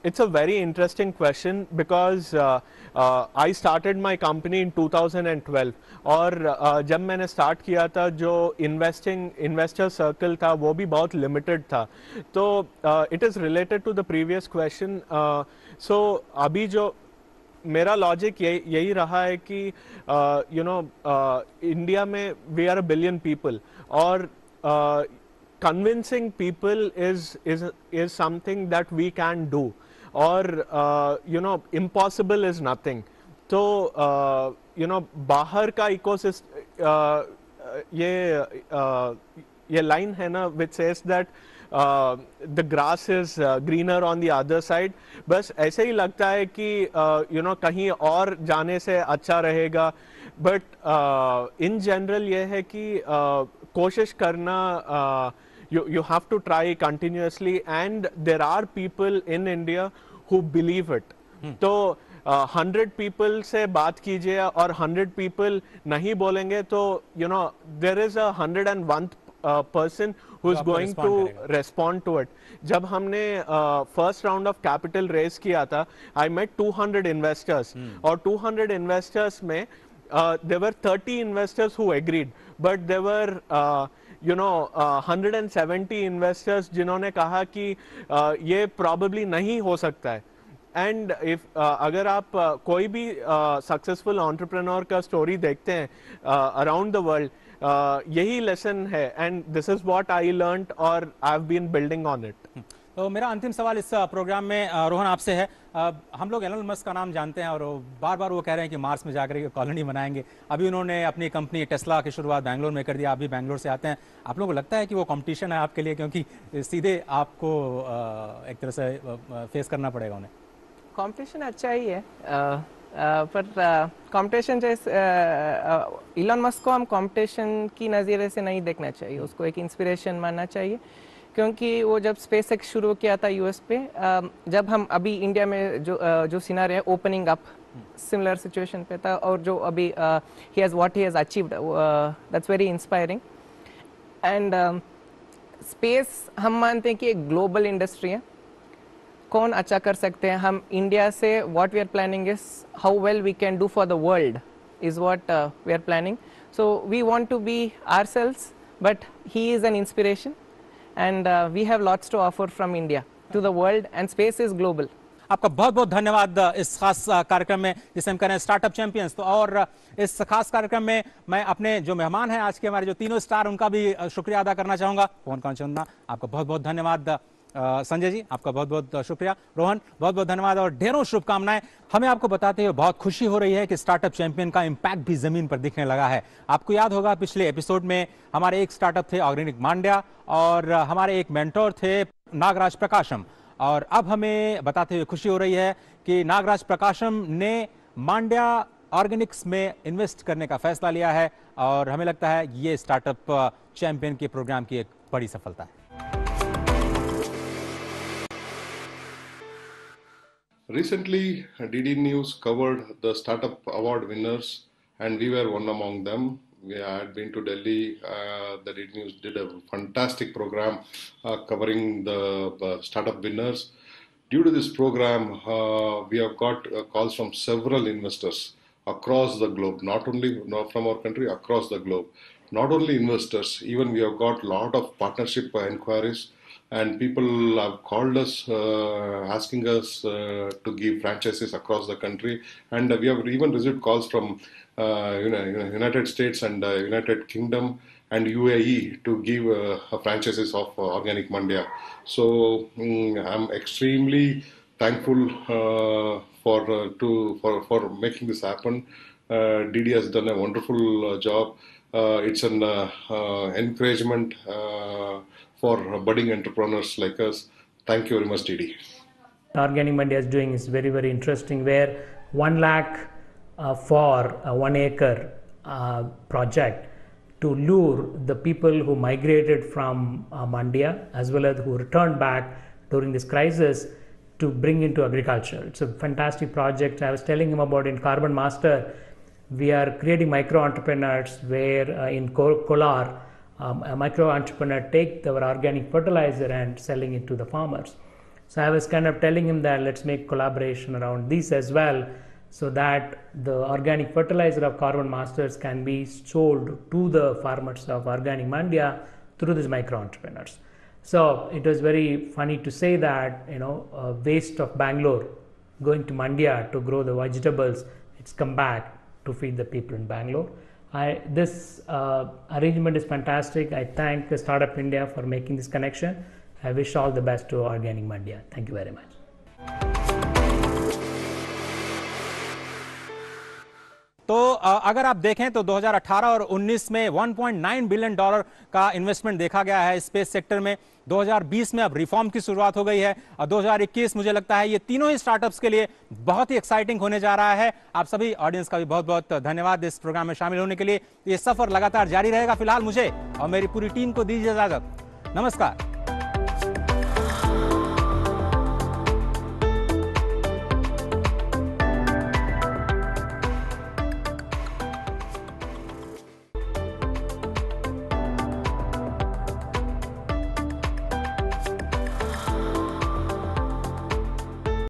It's a very interesting question because I started my company in 2012 और जब मैंने स्टार्ट किया था जो इन्वेस्टर सर्कल था वो भी बहुत लिमिटेड था। तो it is related to the previous question. So अभी जो मेरा लॉजिक यही रहा है कि इंडिया में वी आर 1 billion people और convincing people is something that we can do, or impossible is nothing. तो बाहर का इकोसिस्टम, ये लाइन है ना which says that the grass is greener on the other side. बस ऐसे ही लगता है कि कहीं और जाने से अच्छा रहेगा। बट इन जनरल ये है कि कोशिश करना, you have to try continuously, and there are people in India who believe it. तो 100 people से बात कीजिए और 100 people नहीं बोलेंगे तो there is a 101th person who is going to respond to it. जब हमने first round of capital raise किया था, I met 200 investors और 200 investors में there were 30 investors who agreed, but there were 170 investors जिन्होंने कहा कि ये probably नहीं हो सकता है। एंड अगर आप कोई भी सक्सेसफुल एंटरप्रेन्योर का स्टोरी देखते हैं अराउंड द वर्ल्ड, यही लेसन है, and this is what I learned और I have been building on it. तो मेरा अंतिम सवाल इस प्रोग्राम में रोहन आपसे है। हम लोग एलन मस्क का नाम जानते हैं और बार बार वो कह रहे हैं कि मार्स में जाकर के कॉलोनी बनाएंगे। अभी उन्होंने अपनी कंपनी टेस्ला की शुरुआत बैंगलोर में कर दिया, आप भी बैंगलोर से आते हैं। आप लोगों को लगता है कि वो कंपटीशन है आपके लिए, क्योंकि सीधे आपको एक तरह से फेस करना पड़ेगा उन्हें? कंपटीशन अच्छा ही है, पर कंपटीशन जैसे इलॉन मस्क को हम कंपटीशन की नज़रिए से नहीं देखना चाहिए, उसको एक इंस्पिरेशन मानना चाहिए। क्योंकि वो जब स्पेस एक्स शुरू किया था यूएस पे, जब हम अभी इंडिया में जो सिनारियो है ओपनिंग अप सिमिलर सिचुएशन पे था, और जो अभी he has what he has achieved, that's very inspiring. And space हम मानते हैं कि एक ग्लोबल इंडस्ट्री है, कौन अच्छा कर सकते हैं हम इंडिया से। What we are planning is how well we can do for the world is what we are planning. So we want to be ourselves, but he is an inspiration and we have lots to offer from India to the world, and space is global. आपका बहुत बहुत धन्यवाद इस खास कार्यक्रम में जिसे हम कह रहे हैं स्टार्टअप चैंपियंस। तो और इस खास कार्यक्रम में मैं अपने जो मेहमान हैं आज के, हमारे जो तीनों स्टार, उनका भी शुक्रिया अदा करना चाहूंगा। पवन कांचंदा, आपका बहुत बहुत धन्यवाद। संजय जी, आपका बहुत बहुत शुक्रिया। रोहन, बहुत बहुत धन्यवाद और ढेरों शुभकामनाएं। हमें आपको बताते हुए बहुत खुशी हो रही है कि स्टार्टअप चैंपियन का इंपैक्ट भी जमीन पर दिखने लगा है। आपको याद होगा पिछले एपिसोड में हमारे एक स्टार्टअप थे ऑर्गेनिक मांड्या और हमारे एक मेंटोर थे नागराज प्रकाशम, और अब हमें बताते हुए खुशी हो रही है कि नागराज प्रकाशम ने मांड्या ऑर्गेनिक्स में इन्वेस्ट करने का फैसला लिया है, और हमें लगता है ये स्टार्टअप चैंपियन के प्रोग्राम की एक बड़ी सफलता है। Recently, DD News covered the Startup Award winners, and we were one among them. We had been to Delhi. The DD News did a fantastic program covering the startup winners. Due to this program, we have got calls from several investors across the globe, not only from our country, across the globe. Not only investors, even we have got a lot of partnership inquiries. And people have called us asking us to give franchises across the country, and we have even received calls from United States and United Kingdom and UAE to give franchises of Organic Mandya. So I'm extremely thankful for making this happen. DD has done a wonderful job. It's an encouragement for budding entrepreneurs like us. Thank you very much, DD. Organic Mandya is doing is very, very interesting, where 1 lakh for a 1 acre project to lure the people who migrated from Mandya as well as who returned back during this crisis to bring into agriculture. It's a fantastic project. I was telling him about in Carbon Master, we are creating micro entrepreneurs where in Kolar, a micro entrepreneur take our organic fertilizer and selling it to the farmers. So I was kind of telling him that let's make collaboration around this as well, so that the organic fertilizer of Carbon Masters can be sold to the farmers of Organic Mandya through these micro entrepreneurs. So it was very funny to say that waste of Bangalore going to Mandya to grow the vegetables, it's come back to feed the people in Bangalore. This arrangement is fantastic. I thank Startup India for making this connection. I wish all the best to Organic Mandya. Thank you very much. तो अगर आप देखें तो 2018 और 19 में 1.9 billion dollar का investment देखा गया है स्पेस सेक्टर में। 2020 में अब रिफॉर्म की शुरुआत हो गई है और 2021 मुझे लगता है ये तीनों ही स्टार्टअप्स के लिए बहुत ही एक्साइटिंग होने जा रहा है। आप सभी ऑडियंस का भी बहुत बहुत धन्यवाद इस प्रोग्राम में शामिल होने के लिए। ये सफर लगातार जारी रहेगा। फिलहाल मुझे और मेरी पूरी टीम को दीजिए इजाजत। नमस्कार।